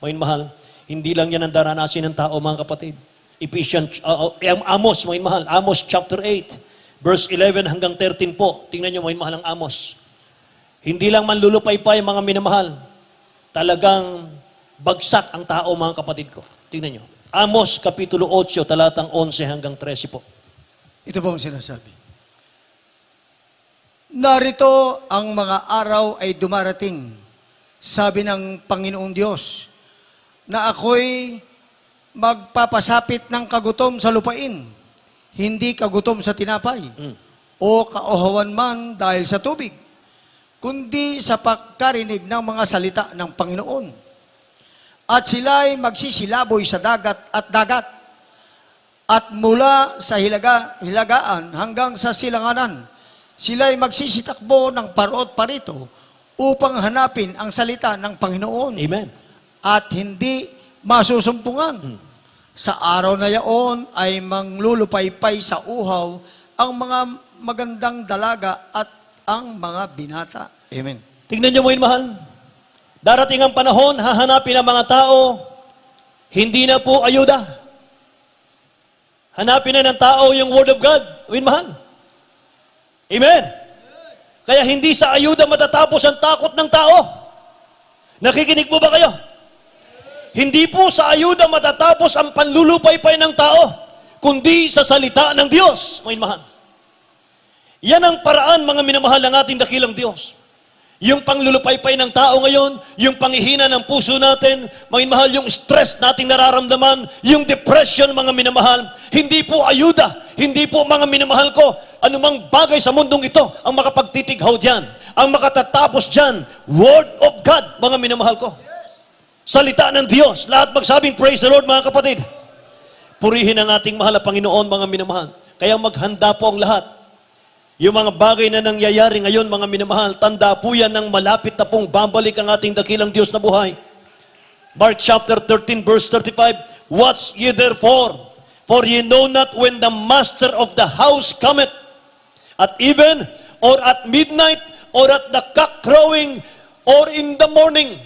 mga minamahal. Hindi lang yan ang daranasin ng tao, mga kapatid. Amos, mga mahal, Amos chapter 8, verse 11 hanggang 13 po. Tingnan nyo, mga mahal, ang Amos. Hindi lang manlulupaypay, mga minamahal. Talagang bagsak ang tao, mga kapatid ko. Tingnan nyo. Amos, kapitulo 8, talatang 11 hanggang 13 po. Ito po ang sinasabi. Narito ang mga araw ay dumarating, sabi ng Panginoong Diyos, na ako'y magpapasapit ng kagutom sa lupain, hindi kagutom sa tinapay, o kauhawan man dahil sa tubig, kundi sa pagkarinig ng mga salita ng Panginoon. At sila'y magsisilaboy sa dagat, at mula sa hilagaan hanggang sa silanganan, sila'y magsisitakbo ng parot parito upang hanapin ang salita ng Panginoon. Amen. At hindi masusumpungan. Sa araw na yaon ay manglulupaypay sa uhaw ang mga magandang dalaga at ang mga binata. Amen. Tingnan nyo, mga mahal. Darating ang panahon, hahanapin ang mga tao, hindi na po ayuda. Hanapin na ng tao yung Word of God. Mga mahal. Amen. Kaya hindi sa ayuda matatapos ang takot ng tao. Nakikinig po ba kayo? Hindi po sa ayuda matatapos ang panlulupaypay ng tao, kundi sa salita ng Diyos, mga minamahal. Yan ang paraan, mga minamahal, ng ating dakilang Diyos. Yung panglulupaypay ng tao ngayon, yung panghihina ng puso natin, mga minamahal, yung stress nating nararamdaman, yung depression, mga minamahal, hindi po ayuda, hindi po, mga minamahal ko, anumang bagay sa mundong ito ang makapagtitighaw dyan, ang makatatapos dyan, Word of God, mga minamahal ko. Salita ng Diyos. Lahat magsabing, praise the Lord, mga kapatid. Purihin ang ating mahal na Panginoon, mga minamahal. Kaya maghanda po ang lahat. Yung mga bagay na nangyayari ngayon, mga minamahal, tanda po yan ng malapit na pong babalik ang ating dakilang Diyos na buhay. Mark chapter 13, verse 35, Watch ye therefore, for ye know not when the master of the house cometh, at even, or at midnight, or at the cock crowing, or in the morning.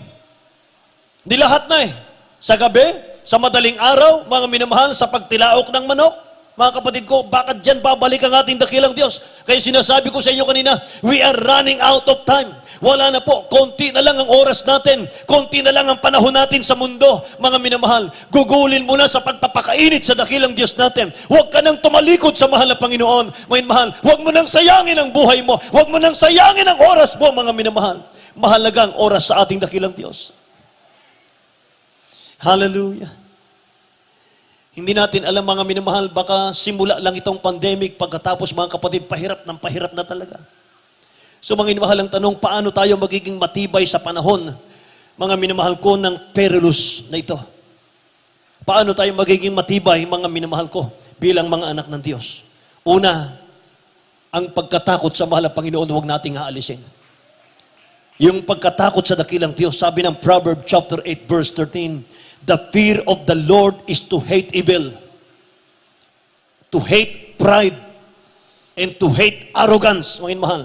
Di lahat na eh. Sa gabi, sa madaling araw, mga minamahal, sa pagtilaok ng manok, mga kapatid ko, bakit dyan babalik ang ating dakilang Diyos? Kaya sinasabi ko sa inyo kanina, we are running out of time. Wala na po, konti na lang ang oras natin, konti na lang ang panahon natin sa mundo, mga minamahal. Gugulin mo na sa pagpapakainit sa dakilang Diyos natin. Huwag ka nang tumalikod sa mahal na Panginoon, mga minamahal. Huwag mo nang sayangin ang buhay mo. Huwag mo nang sayangin ang oras mo, mga minamahal. Mahalagang oras sa ating dakilang Diyos. Hallelujah. Hindi natin alam, mga minamahal, baka simula lang itong pandemic, pagkatapos mga kapatid, pahirap na talaga. So mga minamahal, ang tanong, paano tayo magiging matibay sa panahon, mga minamahal ko, ng perilous na ito? Paano tayo magiging matibay, mga minamahal ko, bilang mga anak ng Diyos? Una, ang pagkatakot sa mahal na Panginoon, huwag nating aalisin. Yung pagkatakot sa dakilang Diyos, sabi ng Proverbs chapter 8, verse 13, the fear of the Lord is to hate evil, to hate pride, and to hate arrogance, mga minamahal.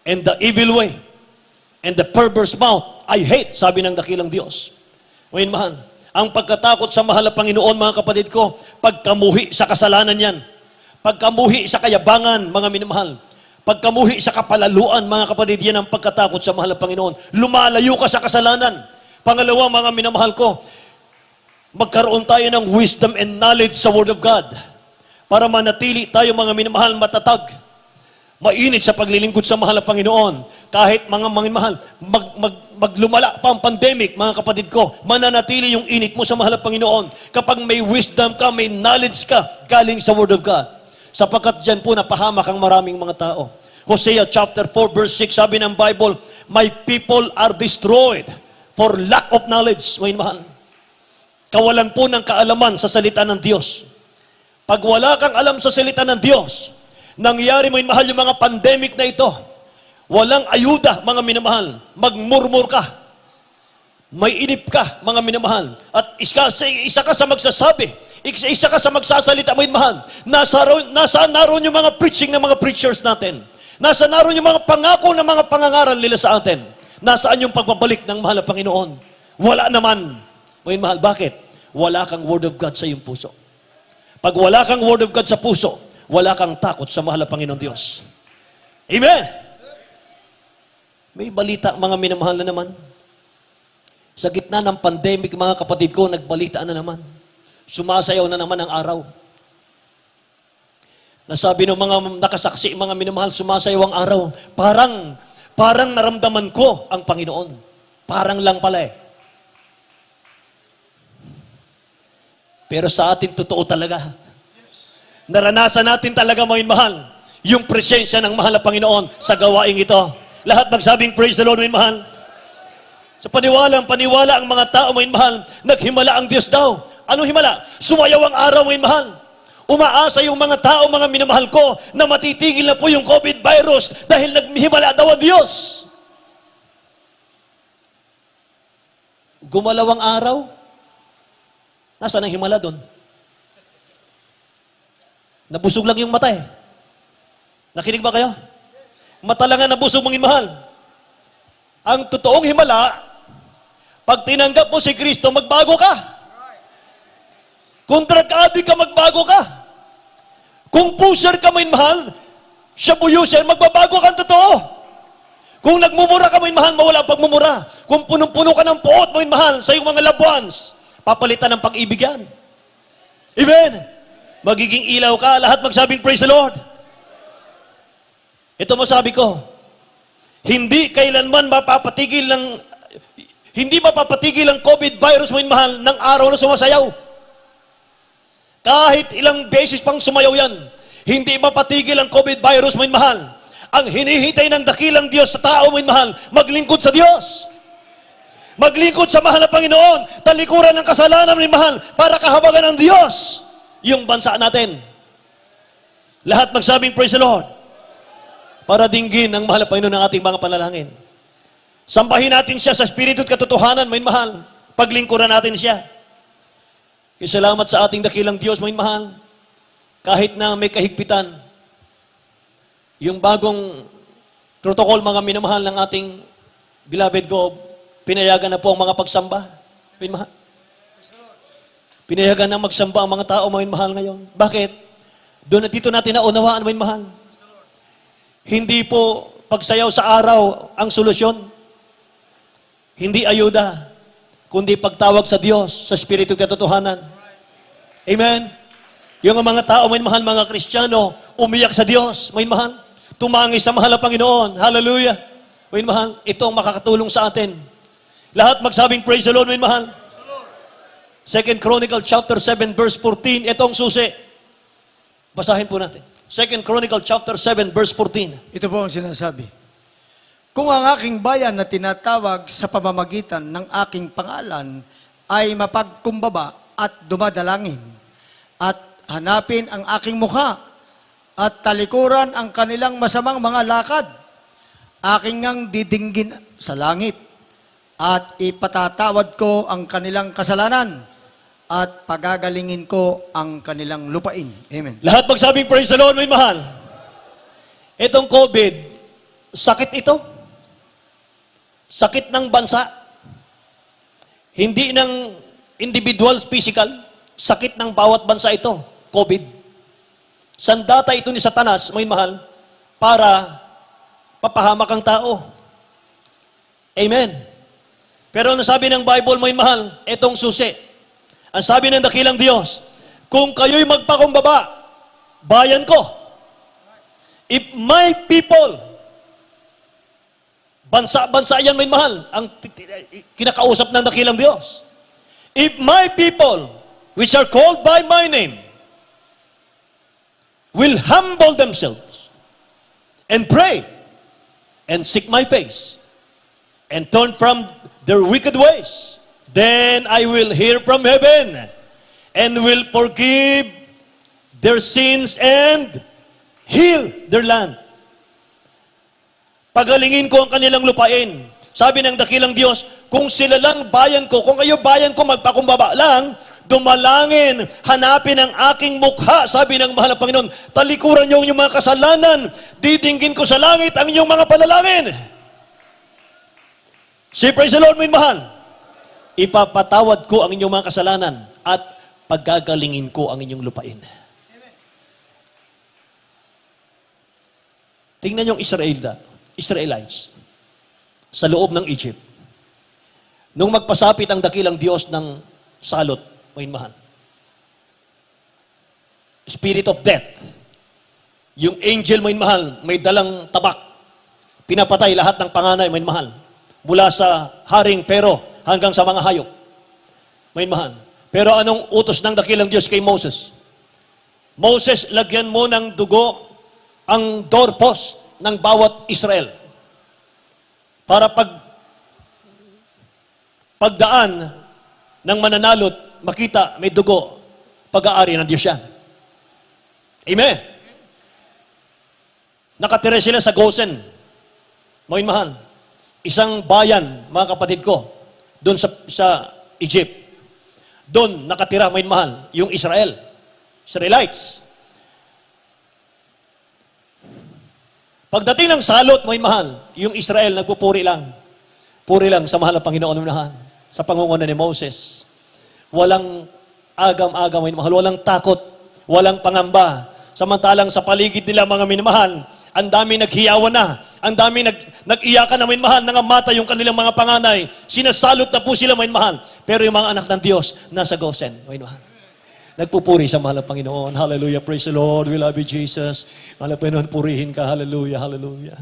And the evil way, and the perverse mouth, I hate, sabi ng dakilang Diyos. Ngayon, mahal, ang pagkatakot sa mahal na Panginoon, mga kapatid ko, pagkamuhi sa kasalanan yan, pagkamuhi sa kayabangan, mga minamahal, pagkamuhi sa kapalaluan, mga kapatid, yan ang pagkatakot sa mahal na Panginoon. Lumalayo ka sa kasalanan. Pangalawa, mga minamahal ko, magkaroon tayo ng wisdom and knowledge sa Word of God para manatili tayo, mga minamahal, matatag, mainit sa paglilingkod sa mahal na Panginoon. Kahit mga mahal, maglumala pa ang pandemic, mga kapatid ko, mananatili yung init mo sa mahal na Panginoon. Kapag may wisdom ka, may knowledge ka, galing sa Word of God. Sapagkat dyan po napahamak ang maraming mga tao. Hosea chapter 4 verse 6, sabi ng Bible, my people are destroyed for lack of knowledge. Mga mahal, kawalan po ng kaalaman sa salita ng Diyos. Pag wala kang alam sa salita ng Diyos, nangyari mo yung mahal yung mga pandemic na ito. Walang ayuda, mga minamahal. Magmurmur ka. May inip ka, mga minamahal. At isa ka sa magsasabi. Isa ka sa magsasalita, mga minamahal. Nasaan naroon yung mga preaching ng mga preachers natin? Nasaan naroon yung mga pangako ng mga pangangaral nila sa atin? Nasaan yung pagbabalik ng mahal na Panginoon? Wala naman. Mga minamahal, bakit? Wala kang Word of God sa iyong puso. Pag wala kang Word of God sa puso, wala kang takot sa mahal na Panginoon Diyos. Amen! May balita, mga minamahal na naman. Sa gitna ng pandemic, mga kapatid ko, nagbalita na naman. Sumasayaw na naman ang araw. Nasabi ng mga nakasaksi, mga minamahal, sumasayaw ang araw. Parang naramdaman ko ang Panginoon. Parang lang pala eh. Pero sa atin, totoo talaga. Naranasan natin talaga, mga mahal, yung presensya ng mahal na Panginoon sa gawaing ito. Lahat magsabing, praise the Lord, mga mahal. Sa paniwala ang mga tao, mga mahal, naghimala ang Diyos daw. Ano himala? Sumayaw ang araw, mga mahal. Umaasa yung mga tao, mga minamahal ko, na matitigil na po yung COVID virus dahil naghimala daw ang Diyos. Gumalaw ang araw. Nasaan ang himala doon? Nabusog lang yung mata eh. Nakinig ba kayo? Mata lang ang nabusog, mga mahal. Ang totoong himala, pag tinanggap mo si Kristo, magbago ka. Kung drug addict ka, magbago ka. Kung pusher ka, mga mahal, shabu user, magbabago ka ang totoo. Kung nagmumura ka, mga mahal, mawala ang pagmumura. Kung punong-puno ka ng puot, mga mahal, sa iyong mga loved ones, papalitan ng pag-ibig yan. Amen? Magiging ilaw ka, lahat magsabing praise the Lord. Ito masabi ko, hindi mapapatigil ang COVID virus, mga mahal, ng araw na sumasayaw. Kahit ilang beses pang sumayaw yan, hindi mapatigil ang COVID virus, mga mahal. Ang hinihintay ng dakilang Diyos sa tao, mga mahal, maglingkod sa Diyos. Maglingkod sa mahal na Panginoon, talikuran ng kasalanan, mga mahal, para kahabagan ng Diyos yung bansa natin. Lahat magsabing praise the Lord. Para dinggin ang mahal na Panginoon ng ating mga panalangin. Sambahin natin siya sa espiritu at katotohanan, mga mahal. Paglingkuran natin siya. Kaya salamat sa ating dakilang Diyos, mga mahal. Kahit na may kahigpitan, yung bagong protocol, mga minamahal ng ating beloved God, pinayagan na po ang mga pagsamba. Mga mahal. Pinayagan na magsamba ang mga tao, mga mahal, ngayon. Bakit? Dito natin naunawaan, mga mahal. Hindi po pagsayaw sa araw, ang solusyon? Hindi ayuda, kundi pagtawag sa Diyos, sa Espiritu at katotohanan. Amen? Yung mga tao, may mahal, mga Kristiyano, umiyak sa Diyos, may mahal. Tumangis sa mahal na Panginoon. Hallelujah. May mahal, ito ang makakatulong sa atin. Lahat magsabing praise the Lord, may mahal. 2 Chronicle chapter 7 verse 14, ito ang susi. Basahin po natin. 2 Chronicle chapter 7 verse 14. Ito po ang sinasabi. Kung ang aking bayan na tinatawag sa pamamagitan ng aking pangalan ay mapagkumbaba at dumadalangin at hanapin ang aking mukha at talikuran ang kanilang masamang mga lakad, aking ngang didinggin sa langit at ipatatawad ko ang kanilang kasalanan at pagagalingin ko ang kanilang lupain. Amen. Lahat magsabing praise the Lord, may mahal. Itong COVID, sakit ito. Sakit ng bansa. Hindi ng individual, physical. Sakit ng bawat bansa ito. COVID. Sandata ito ni Satanas, may mahal, para papahamak ang tao. Amen. Pero ano sabi ng Bible, may mahal, itong susi. Ang sabi ng dakilang Diyos, kung kayo'y magpakumbaba, bayan ko. If my people, bansa-bansa yan may mahal, ang kinakausap ng dakilang Diyos. If my people, which are called by my name, will humble themselves and pray and seek my face and turn from their wicked ways, then I will hear from heaven and will forgive their sins and heal their land. Pagalingin ko ang kanilang lupain. Sabi ng dakilang Diyos, kung sila lang bayan ko, kung kayo bayan ko magpakumbaba lang, dumalangin, hanapin ang aking mukha, sabi ng mahal na Panginoon, talikuran niyo ang inyong mga kasalanan, didinggin ko sa langit ang inyong mga panalangin. Say praise the Lord, may mahal. Ipapatawad ko ang inyong mga kasalanan at paggagalingin ko ang inyong lupain. Tingnan yung Israelites sa loob ng Egypt. Nung magpasapit ang dakilang Diyos ng salot, may mahal. Spirit of death. Yung angel, may mahal, may dalang tabak. Pinapatay lahat ng panganay, may mahal. Mula sa haring pero hanggang sa mga hayop. May mahal. Pero anong utos ng dakilang Diyos kay Moses? Moses, lagyan mo ng dugo ang doorpost ng bawat Israel. Para pagdaan ng mananalot, makita may dugo, pag-aari ng Diyos yan. Amen. Nakatira sila sa Gosen. May mahal. Isang bayan, mga kapatid ko, doon sa Egypt. Doon nakatira, may mahal, yung Israelites. Pagdating ng salot, may mahal, yung Israel nagpupuri lang. Puri lang sa mahal na Panginoon, mahal. Sa pangunguna ni Moses. Walang agam-agam, may mahal. Walang takot. Walang pangamba. Samantalang sa paligid nila, mga minamahal, ang dami naghiyawan na. Ang dami nag-iyakan na may mahal, nangamata yung kanilang mga panganay. Sinasalot na po sila may mahal. Pero yung mga anak ng Diyos, nasa Gosen, may mahal. Nagpupuri sa mahal na Panginoon. Hallelujah, praise the Lord. We love you, Jesus. Mahal na Panginoon, purihin ka. Hallelujah, hallelujah.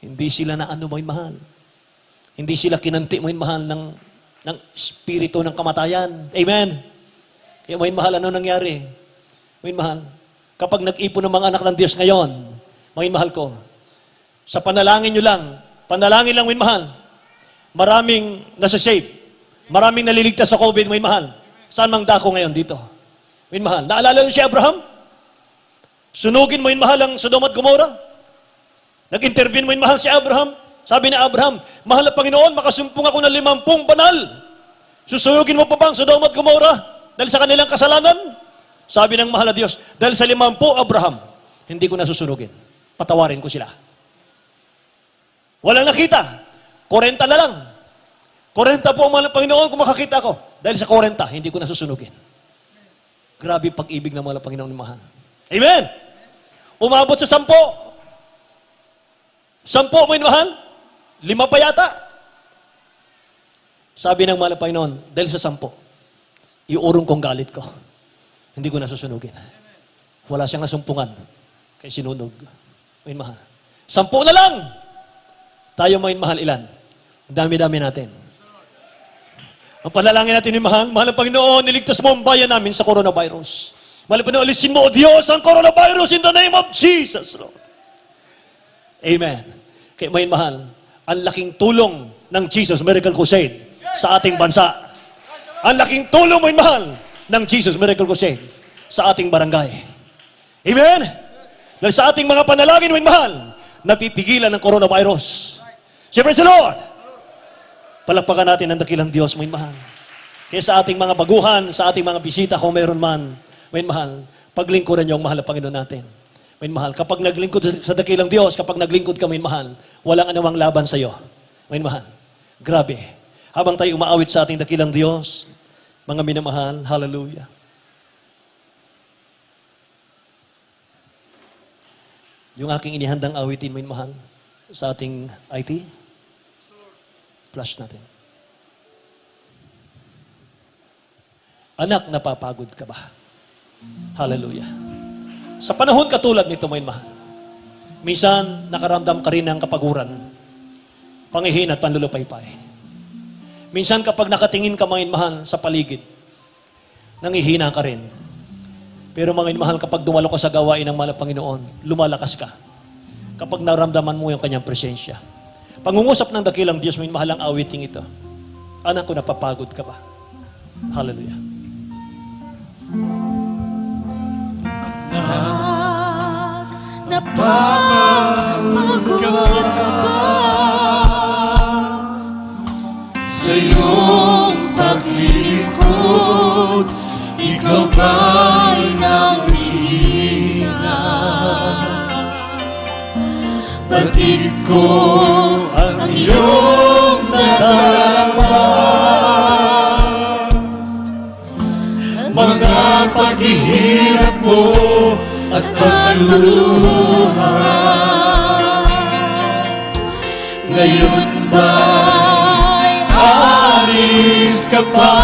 Hindi sila na may mahal. Hindi sila kinanti, may mahal ng spirito ng kamatayan. Amen. Kaya may mahal, ano nangyari? May mahal. Kapag nag-ipon ng mga anak ng Diyos ngayon, may mahal ko, sa panalangin nyo lang, panalangin lang, may mahal. Maraming nasa-save. Maraming naliligtas sa COVID, may mahal. Saan mang dako ngayon dito? May mahal. Naalala nyo si Abraham? Sunugin mo yung mahal ang Sodom at Gomorrah? Nag-intervene mo yung mahal si Abraham? Sabi ni Abraham, mahal na Panginoon, makasumpong ako ng 50 banal. Susunugin mo pa ba ang Sodom at Gomorrah dahil sa kanilang kasalanan? Sabi ng mahal na Diyos, dahil sa 50, Abraham, hindi ko na susunugin. Patawarin ko sila. Walang nakita. 40 na lang. 40 po ang mahal na Panginoon kung makakita ko. Dahil sa 40, hindi ko na susunugin. Grabe pag-ibig ng mahal na Panginoon mahal. Amen! Umabot sa 10. 10 may mahal. 5 pa yata. Sabi ng mahal na Panginoon, dahil sa 10, iurong kong galit ko. Hindi ko nasusunugin. Wala siyang nasumpungan. Kaya sinunog. May mahal. 10 na lang! Tayo may mahal ilan? Ang dami-dami natin. Ang panalangin natin ni mahal na Panginoon, niligtas mo ang bayan namin sa coronavirus. Mahal na Panginoon, alisin mo, O Diyos, ang coronavirus in the name of Jesus, Lord. Amen. Kaya may mahal, ang laking tulong ng Jesus Miracle Crusade sa ating bansa. Ang laking tulong, may mahal, ng Jesus Miracle Crusade sa ating barangay. Amen? Dahil sa ating mga panalangin, may mahal, napipigilan ng coronavirus. Siyempre sa Lord. Palakpakan natin ang dakilang Diyos, may mahal. Kaya sa ating mga baguhan, sa ating mga bisita, kung meron man, may mahal, paglingkuran niyo ang mahal na Panginoon natin. May mahal, kapag naglingkod sa dakilang Diyos, kapag naglingkod ka, may mahal, walang anumang laban sa iyo. May mahal. Grabe. Habang tayo umaawit sa ating dakilang Diyos, mga minamahal, hallelujah. Yung aking inihandang awitin, may mahal, sa ating IT, flash natin. Anak, napapagod ka ba? Hallelujah. Sa panahon katulad nito, may mahal, minsan nakaramdam ka rin ng kapaguran, pangihin at panlulupaypay. Minsan kapag nakatingin ka, mga mahal, sa paligid, nangihina ka rin. Pero mga mahal, kapag dumalo ka sa gawain ng mahal na Panginoon, lumalakas ka. Kapag naramdaman mo yung kanyang presensya. Pangungusap ng dakilang Diyos, may mahal ang awiting ito. Anak ko, napapagod ka ba? Hallelujah. Napapagod ka ba sa iyong paglilingkod? Ikaw ba'y nanghihina? Batid ko ang iyong nadarama, mga paghihirap mo at pagluluha. Ngayon ba'y aalis ka pa?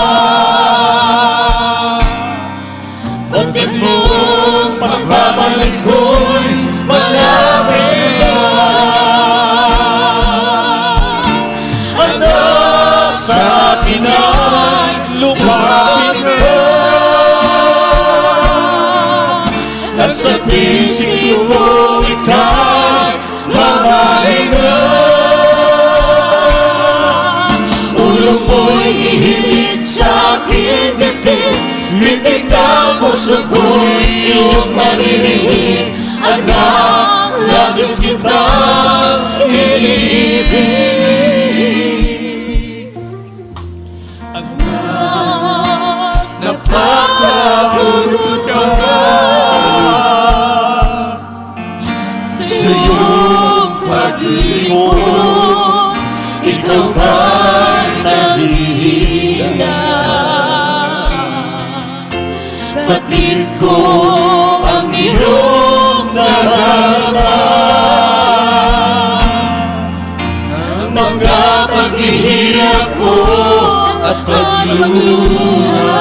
Batid mong pagbabalik ko'y malapit na. Handa sa akin ay lumapit ka. At sa pising ko ika'y mamahinga. Ulo mo'y ihimig sa aking bibig, bibig ang puso ko'y iyong maririnig. Anak, labis kitang iniibig. Anak, napapagod ka sa iyong paglilingkod. Ikaw ba'y nahihina? Batid ko ang iyong nadarama, mga paghihirap mo at pagluluha.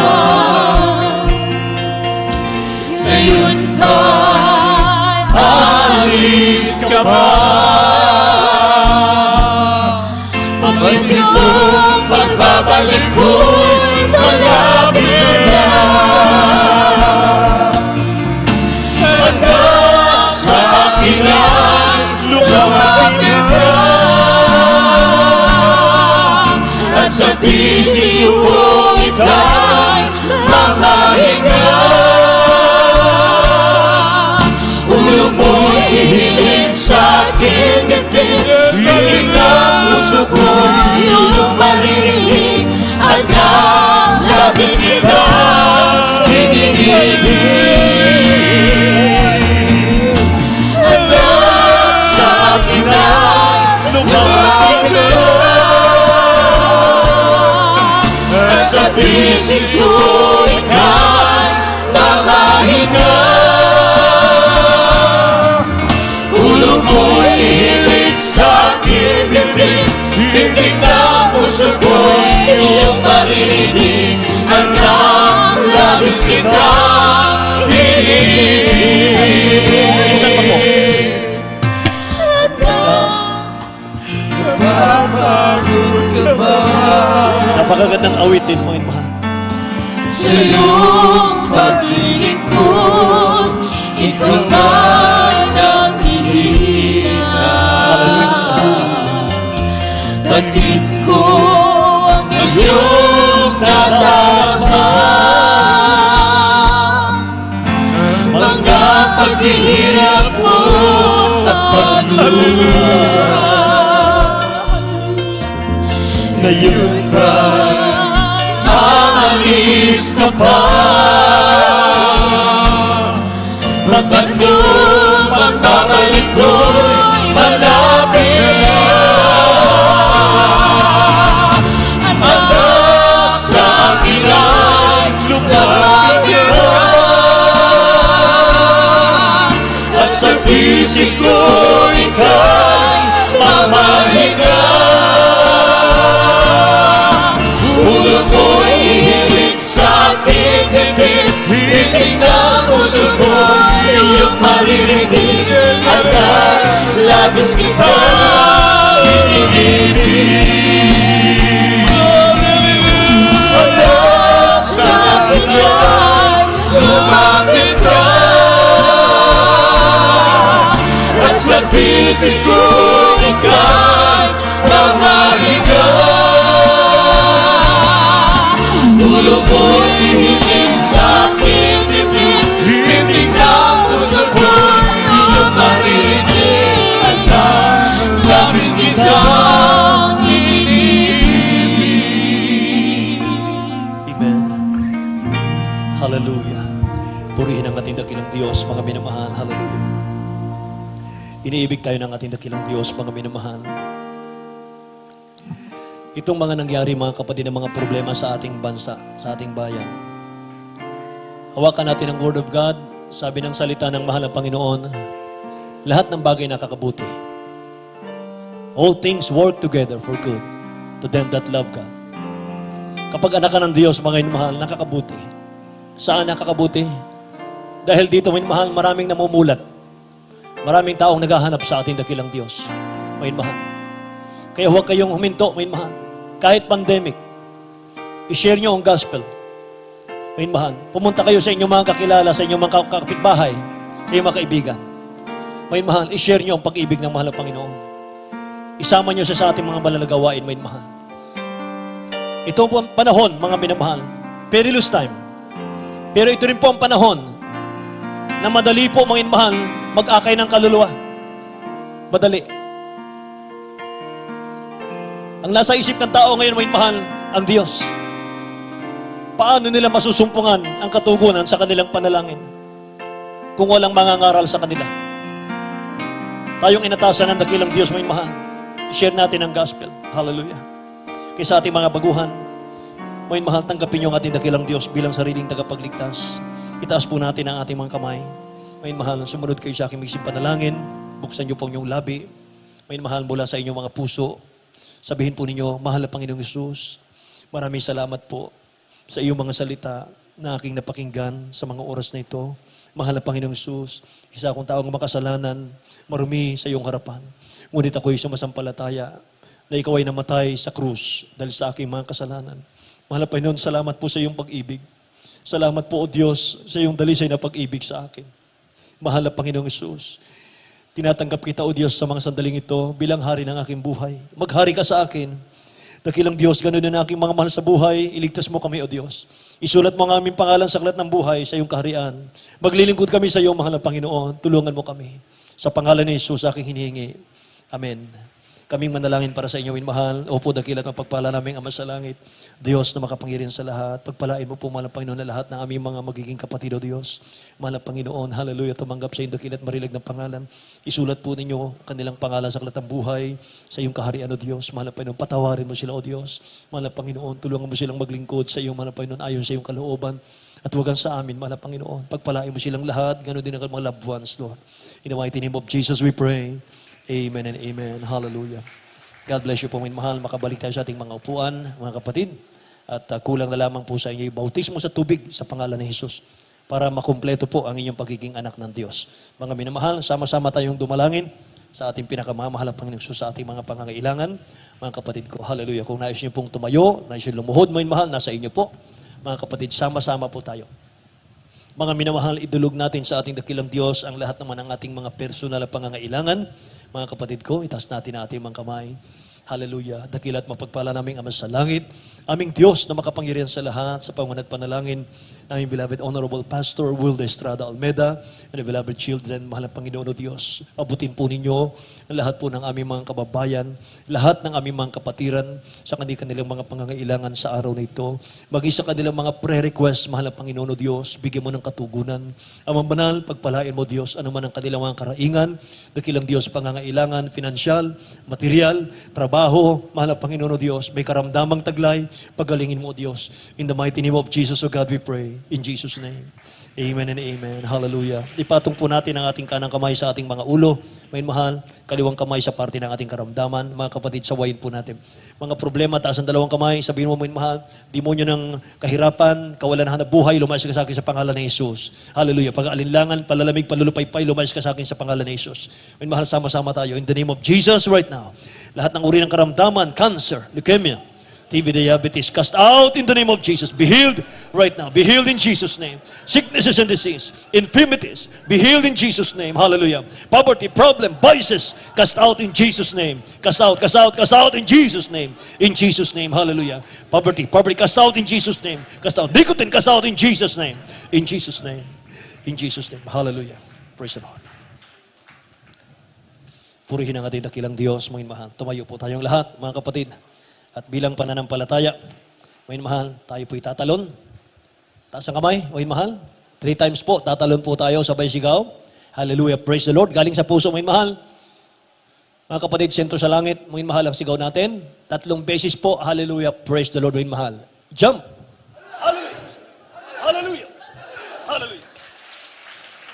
Ngayon ba'y aalis ka ba? Pag-ibig mong pagbabalik ko'y malapit na. Hanggang sa akin ay lumapit ka. At sa pising ko ika'y mamahinga. Ulo mo'y ihilig sa aking dibdib, bibig ang puso ko'y iyong maririnig. Hanggang labis kitang iniibig. Hanggang sa akin ay lumapit ka. At sa pising ko ika'y mamahinga. Ulo mo'y ihilig sa aking bibig, titig ng puso ko'y iyong maririnig. Hanggang labis kitang hinihiling. Minsan pa po. Napapagod ka ba Napakagandang awitin, mga mahal. sa iyong paglilingkod? Ikaw man ang hihina. Batid ko ang iyong nadarama. Mga paghihirap mo at pagluha. Ngayon ba'y aalis ka pa? Magandang pagbabalik ko'y malapit na. Hanggang sa akin ay lumapit ka. At sa pisik ko ika'y mamahinga. Ulo ko'y hihilig sa aking bibig. Hilig na puso ko'y iyong maririnig. Hanggang labis kitang hinihiling. Hanggang sa akin ay lumapit ka. At sa pisik ko ika'y mamahinga. Ulo ko'y hihilig sa aking bibig. Hilig na puso ko'y iyong maririnig. Hanggang labis kitang hinihiling. Amen. Hallelujah. Purihin ang ating dakilang Diyos, mga minamahal. Hallelujah. Iniibig tayo ng ating dakilang Diyos, mga minamahal. Itong mga nangyari, mga kapatid, ng mga problema sa ating bansa, sa ating bayan. Hawakan natin ang Word of God. Sabi ng salita ng mahal na Panginoon, lahat ng bagay nakakabuti. All things work together for good to them that love God. Kapag anak ka ng Diyos, mga minamahal, nakakabuti. Saan nakakabuti? Dahil dito, minamahal, maraming namumulat. Maraming taong naghahanap sa ating dakilang Diyos. Mga minamahal. Kaya huwag kayong huminto, mga minamahal. Kahit pandemic, i-share nyo ang gospel. Ngayon mahal, pumunta kayo sa inyong mga kakilala, sa inyong mga kapitbahay, sa inyong mga kaibigan. Ngayon mahal, i-share nyo ang pag-ibig ng mahal na Panginoon. Isama nyo siya sa ating mga banal na gawain, ngayon mahal. Ito po ang panahon, mga minamahal, perilous time. Pero ito rin po ang panahon na madali po, mga mahal, mag-akay ng kaluluwa. Madali. Ang nasa isip ng tao ngayon, mga mahal, ang Diyos. Paano nila masusumpungan ang katugunan sa kanilang panalangin kung walang mangangaral sa kanila? Tayong inatasan ng dakilang Diyos, mga mahal, share natin ang gospel. Hallelujah. Kaya sa ating mga baguhan, mga mahal, tanggapin niyo ang ating dakilang Diyos bilang sariling tagapagligtas. Itaas po natin ang ating mga kamay. Mga mahal, sumunod kayo sa aking migsing panalangin. Buksan niyo po ang inyong labi. Mga mahal, mula sa inyong mga puso. Sabihin po ninyo, mahal na Panginoong Hesus, maraming salamat po sa iyong mga salita na aking napakinggan sa mga oras na ito. Mahal na Panginoong Hesus, isa akong taong makasalanan, marumi sa iyong harapan. Ngunit ako'y sumasampalataya na ikaw ay namatay sa krus dahil sa aking mga kasalanan. Mahal na Panginoon, salamat po sa iyong pag-ibig. Salamat po, O Diyos, sa iyong dalisay na pag-ibig sa akin. Mahal na Panginoong Hesus, tinatanggap kita, O Diyos, sa mga sandaling ito bilang hari ng aking buhay. Maghari ka sa akin. Dakilang Diyos, ganun din ang aking mga mahal sa buhay. Iligtas mo kami, O Diyos. Isulat mo ang aming pangalan sa aklat ng buhay sa iyong kaharian. Maglilingkod kami sa iyo, mahal na Panginoon. Tulungan mo kami. Sa pangalan ni Jesus, aking hinihingi. Amen. Kaming manalangin para sa inyo, minmahal. Opo, dakil at mapagpala namin Ama sa langit. Diyos na makapangyarihan sa lahat. Pagpalain mo po, mahal na Panginoon, na lahat ng aming mga magiging kapatid, O Diyos. Mahal na Panginoon, hallelujah, tumanggap sa iyong dakil at marilag ng pangalan. Isulat po ninyo kanilang pangalan sa aklat ng buhay, sa iyong kaharian, O Diyos. Mahal na Panginoon, patawarin mo sila, O Diyos. Mahal na Panginoon, tulungan mo silang maglingkod sa iyong, mahal na Panginoon, ayon sa iyong kalooban. At huwagan sa amin, mahal na Panginoon. Pagpalain mo silang lahat, ganoon din ang mga loved ones, Lord. In the mighty name of Jesus we pray. Amen and amen. Hallelujah. God bless you po, mga mahal. Makabalik tayo sa ating mga upuan, mga kapatid. At kulang na lamang po sa inyo yung bautismo sa tubig sa pangalan ni Jesus para makumpleto po ang inyong pagiging anak ng Diyos. Mga minamahal, sama-sama tayong dumalangin sa ating pinakamamahal ang Panginoong Jesus sa ating mga pangangailangan. Mga kapatid ko, hallelujah. Kung nais niyo pong tumayo, nais niyo lumuhod, mga mahal, nasa inyo po. Mga kapatid, sama-sama po tayo. Mga minamahal, idulog natin sa ating dakilang Diyos ang lahat naman ng ating mga personal na pangangailangan. Mga kapatid ko, itaas natin ang ating mga kamay. Hallelujah. Dakila at mapagpala naming Ama sa langit. Aming Diyos na makapangyarihan sa lahat, sa pangunan at panalangin, aming beloved Honorable Pastor Will Estrada Almeda, and the beloved children, mahal na Panginoon o Diyos, abutin po ninyo ang lahat po ng aming mga kababayan, lahat ng aming mga kapatiran sa kanilang mga pangangailangan sa araw na ito. Maging sa kanilang mga prayer-requests, mahal na Panginoon o Diyos, bigyan mo ng katugunan. Amang banal, pagpalain mo Diyos, ano man ang kanilang mga karaingan, dakilang Diyos, pangangailangan, finansyal, material, trabaho, mahal na Panginoon o Diyos, may karamdamang taglay, pagalingin mo o Diyos. In the mighty name of Jesus, O God, we pray. In Jesus' name. Amen and amen. Hallelujah. Ipatong po natin ang ating kanang kamay sa ating mga ulo. May mahal, kaliwang kamay sa parte ng ating karamdaman. Mga kapatid, sawayin po natin. Mga problema, taas ang dalawang kamay. Sabihin mo, may mahal, demonyo ng kahirapan, kawalan ng hanap buhay, lumayas ka sa akin sa pangalan ng Jesus. Hallelujah. Pag-aalinlangan, palalamig, panlulupaypay, lumayas ka sa akin sa pangalan ng Jesus. May mahal, sama-sama tayo. In the name of Jesus right now. Lahat ng uri ng karamdaman, cancer, leukemia, TB, diabetes, cast out in the name of Jesus. Be healed right now. Be healed in Jesus' name. Sicknesses and disease, infirmities, be healed in Jesus' name. Hallelujah. Poverty, problem, vices, cast out in Jesus' name. Cast out, cast out, cast out in Jesus' name. In Jesus' name. Hallelujah. Poverty, cast out in Jesus' name. Cast out. Nicotine, cast out in Jesus' name. In Jesus' name. In Jesus' name. Hallelujah. Praise the Lord. Purihin ang ating dakilang Diyos, mga mahal. Tumayo po tayong lahat, mga kapatid. At bilang pananampalataya, mga mahal, tayo po'y tatalon. Taas ang kamay, mga mahal. 3 times po, tatalon po tayo sabay sigaw. Hallelujah, praise the Lord. Galing sa puso, mga mahal. Mga kapatid, sentro sa langit, mga mahal ang sigaw natin. 3 beses po, hallelujah, praise the Lord, mga mahal. Jump! Hallelujah! Hallelujah! Hallelujah!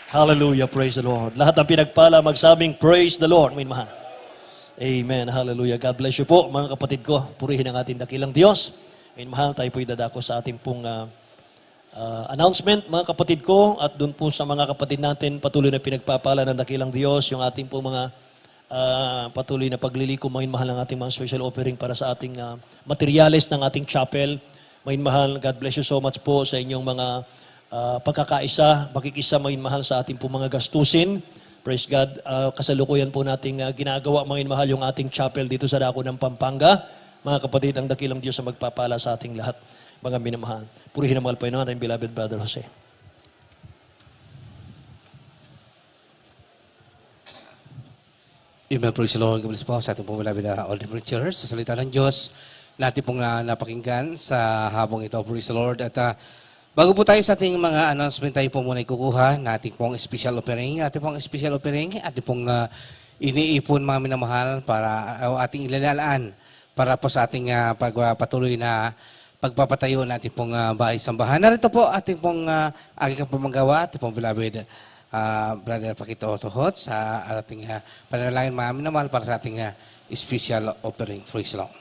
Hallelujah, praise the Lord. Lahat ng pinagpala, magsabing, praise the Lord, mga mahal. Amen. Hallelujah. God bless you po, mga kapatid ko. Purihin ang ating dakilang Diyos. Amen, mahal, tayo po'y dadako sa ating pong announcement, mga kapatid ko. At doon po sa mga kapatid natin, patuloy na pinagpapala ng dakilang Diyos, yung ating pong mga patuloy na pagliliko, mga mahal, ng ating mga special offering para sa ating materials ng ating chapel. Mga mahal, God bless you so much po sa inyong mga pagkakaisa, pakikisa, mga mahal, sa ating pong mga gastusin. Praise God. Kasalukuyan po nating ginagawa, mga mahal, yung ating chapel dito sa Dako ng Pampanga. Mga kapatid, ang dakilang Diyos na magpapala sa ating lahat, mga minamahal. Purihin ang mahal po yun natin, beloved Brother Jose. Amen. Praise the Lord. God bless po sa ating pong beloved all different church. Sa salita ng Diyos, natin pong napakinggan sa habang ito. Praise the Lord. At bago po tayo sa ating mga announcement, tayo po muna ikukuha na ating pong special offering. Ating pong special offering, ating pong iniipon, mga minamahal, para ating ilalaan para po sa ating pagpatuloy na pagpapatayo ng ating pong bahay-sambahan. Narito po ating pong aking pamanggawa, ating pong beloved Brother Paquito Otohot sa ating panalangin, mga minamahal, para sa ating special offering. Praise the Lord.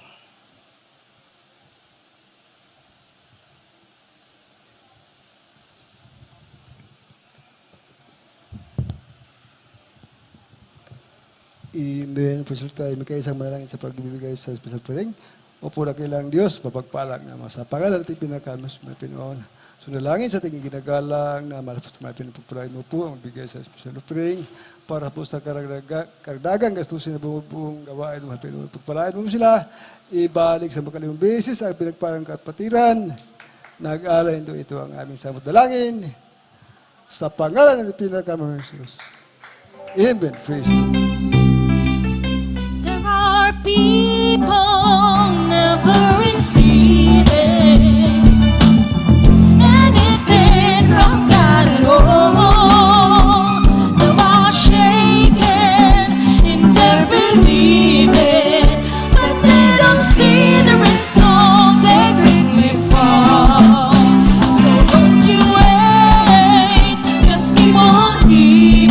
Amen. Praise tayo. May kaisang manalangin sa pagbibigay sa special offering. Opo na kailang Diyos, mapagpalang na sa pangalan natin pinakamas, may Pinoon. Sunalangin sa ating ginagalang na malapos may pinapagpalain mo po ang bigay sa special offering para po sa karagdagang gastusin na buong gawain mo, Pinoon. Pagpalain mo sila, ibalik sa makalimang beses ang pinagparang kapatiran. Nag-alay ito ang aming samot dalangin sa pangalan natin pinakamas, Jesus. Amen. Praise the There are people never receiving anything from God at all. They are shaken in their believing, but they don't see the result. They quickly fall. So don't you wait, just keep on giving.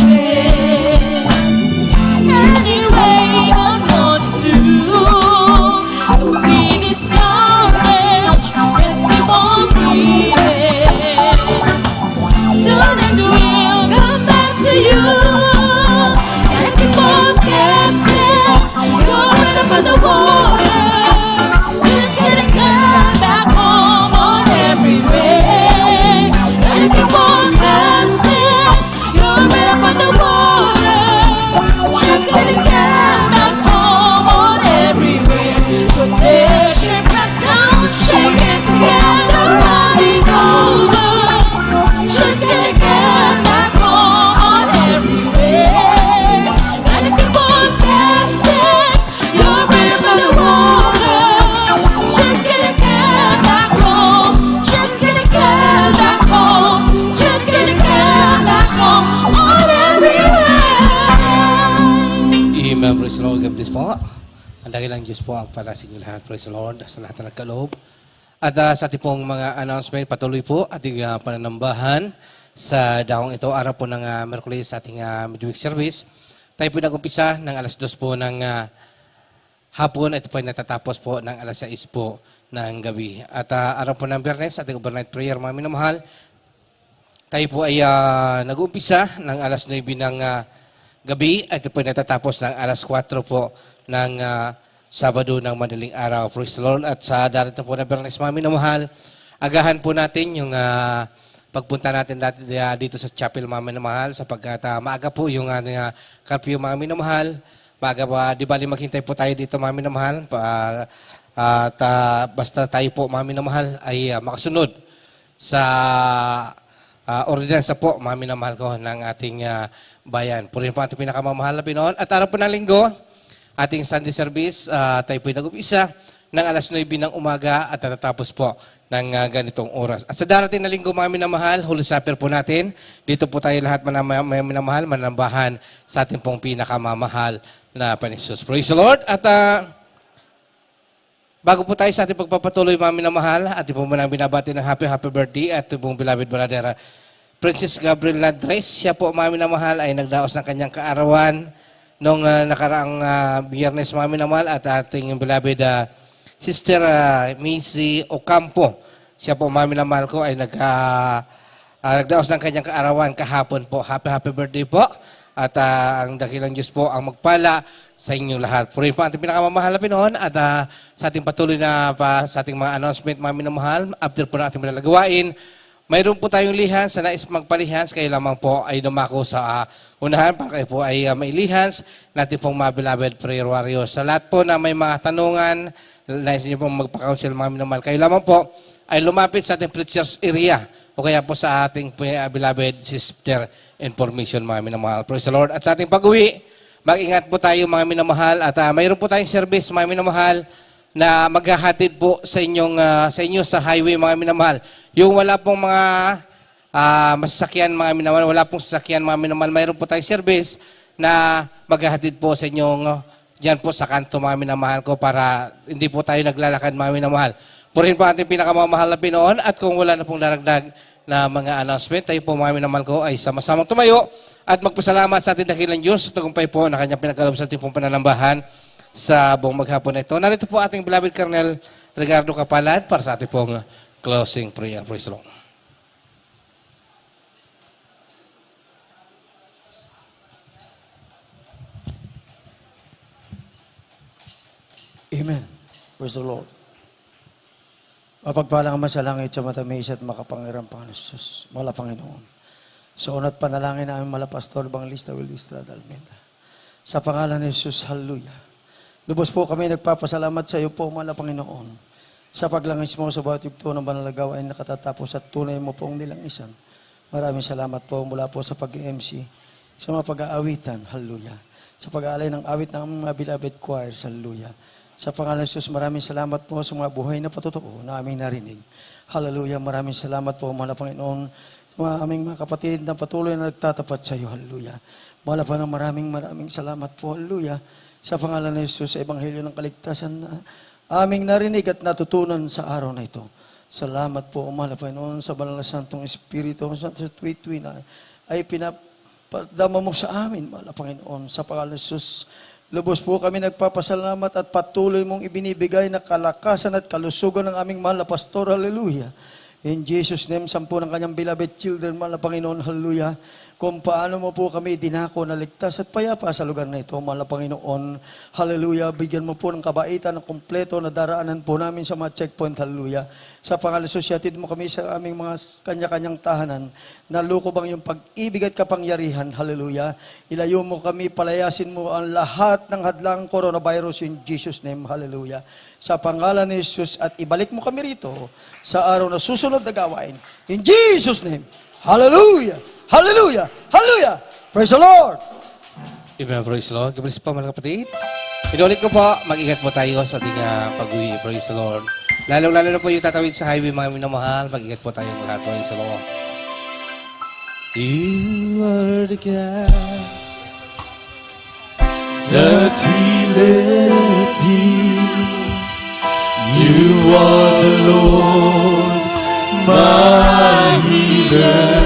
dakilang Diyos po ang para sa inyo lahat. Praise the Lord sa lahat na nagkaloob. At sa ating pong mga announcement, patuloy po ating pananambahan sa dahong ito, araw po ng Merkulis sa ating midweek service. Tayo po nag-umpisa ng alas 2 po ng hapon. Ito po ay natatapos po ng alas 6 po ng gabi. At araw po ng Biyernes, ating overnight prayer, mga minamahal. Tayo po ay nag-umpisa ng alas 9 ng gabi. Ito po ay natatapos ng alas 4 po ng Sabado ng madaling araw. Praise the Lord. At sa darating po na Biyernes, mga minamahal, agahan po natin yung pagpunta natin dito sa chapel, mga minamahal, sapagkat maaga po yung curfew, mga minamahal. Maaga pa, di bali maghintay po tayo dito, mga minamahal. At basta tayo po, mga minamahal, ay makasunod sa ordinansa po, mga minamahal ko, ng ating bayan. Purihin po ating pinakamamahal na Pinoon. At araw po ng linggo, ating Sunday service, tayo po nag-umpisa ng alas 9 ng umaga at natatapos po ng ganitong oras. At sa darating na linggo, mga minamahal, Holy Supper po natin. Dito po tayo lahat, mga minamahal, manambahan sa ating pong pinakamamahal na Panginoon. Praise the Lord. At bago po tayo sa ating pagpapatuloy, mga minamahal, ating po muna binabati ng happy birthday at pong beloved brother Princess Gabriel Ladres. Siya po, mga minamahal, ay nagdaos ng kanyang kaarawan noong nakaraang Biyernes, mga minamahal, at ating beloved Sister Macy Ocampo. Siya po, mga minamahal ko, ay nagdaos ng kanyang kaarawan kahapon po. Happy birthday po. At ang dakilang Diyos po ang magpala sa inyong lahat. Purihin po ating pinakamamahal na Pinoon at sa ating patuloy na sa ating mga announcement, mga minamahal, after po natin gawain, mayroon po tayong lihans sa nais magpalihans, kayo lamang po ay dumako sa unahan para kayo po ay mailihans natin pong mga beloved prayer warriors. Sa lahat po na may mga tanungan, nais niyo pong magpa-counsel, mga minamahal, kayo lamang po ay lumapit sa ating preachers area o kaya po sa ating beloved sister information, mga minamahal. Praise the Lord. At sa ating pag-uwi, mag-ingat po tayo, mga minamahal, at mayroon po tayong service, mga minamahal, na maghahatid po sa inyo sa highway, mga minamahal. Yung wala pong mga masasakyan, mga minamahal, wala pong sasakyan, mga minamahal, mayroon po tayong service na maghahatid po sa inyong diyan po sa kanto, mga minamahal ko, para hindi po tayo naglalakad, mga minamahal. Purihin po ating pinakamamahal na Pinoon, at kung wala na pong daragdag na mga announcement, tayo po, mga minamahal ko, ay sama-samang tumayo at magpasalamat sa ating dakilang Diyos sa tagumpay po na kanyang pinagkaloob sa ating pong pananambahan sa buong maghapon na ito. Narito po ating beloved Colonel Ricardo Capalad para sa ating pong closing prayer. Praise the Lord. Amen. Praise the Lord. Mapagpalang Ama sa langit, sa matamis at makapangyarang Panginoon Jesus, mala Panginoon. Sa unat panalangin namin, mala Pastor Banglista Willistra Dalmeda. Sa pangalan ni Jesus, hallelujah. Lubos po kami nagpapasalamat sa iyo po, mala Panginoon, sa paglangis mo sa bawat yugto ng banalagaw ay nakatatapos at tunay mo pong nilangisan. Maraming salamat po mula po sa pag-MC, sa mga pag-aawitan, hallelujah. Sa pag-aalay ng awit ng mga beloved choirs, hallelujah. Sa pangalan ni Jesus, maraming salamat po sa mga buhay na patotoo na aming narinig. Hallelujah, maraming salamat po, mala Panginoon, sa mga aming mga kapatid na patuloy na nagtatapat sa iyo, hallelujah. Mala pa ng maraming salamat po, hallelujah. Sa pangalan ni Jesus, sa Ebanghelyo ng Kaligtasan na aming narinig at natutunan sa araw na ito. Salamat po, umala Panginoon, sa banal na Santong Espiritu, sa tuwi-tuwi na ay pinapadama mo sa amin, mala Panginoon, sa pangalan ni Jesus. Lubos po kami nagpapasalamat at patuloy mong ibinibigay na kalakasan at kalusugan ng aming mahal na pastor, hallelujah. In Jesus' name, 10 ng kanyang beloved children, mahal na Panginoon, hallelujah. Kung paano mo po kami dinako na ligtas at payapa sa lugar na ito, mahal na Panginoon, hallelujah. Bigyan mo po ng kabaitan ng kumpleto na daraanan po namin sa mga checkpoint, hallelujah. Sa pangalan Sosyatid mo kami sa aming mga kanya-kanyang tahanan, na lukobang yung pag-ibig at kapangyarihan, hallelujah. Ilayo mo kami, palayasin mo ang lahat ng hadlang coronavirus in Jesus' name, hallelujah. Sa pangalan ni Jesus, at ibalik mo kami rito sa araw na susunod na gawain. In Jesus' name, hallelujah. Hallelujah! Hallelujah! Praise the Lord! Amen. Praise the Lord. Kabalis po, mga kapatid. Inulit ko po, mag-ingat po tayo sa ating pag-uwi. Praise the Lord. Lalo-lalo na po yung tatawid sa highway, mga minamahal. Mag-ingat po tayo lahat. Praise the Lord. You are the God that healeth thee. You are the Lord, my healer.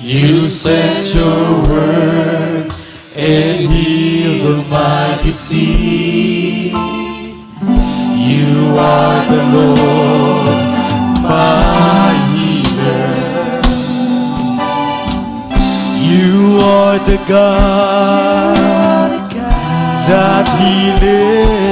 You sent your words and healed my disease. You are the Lord, my healer. You are the God that healeth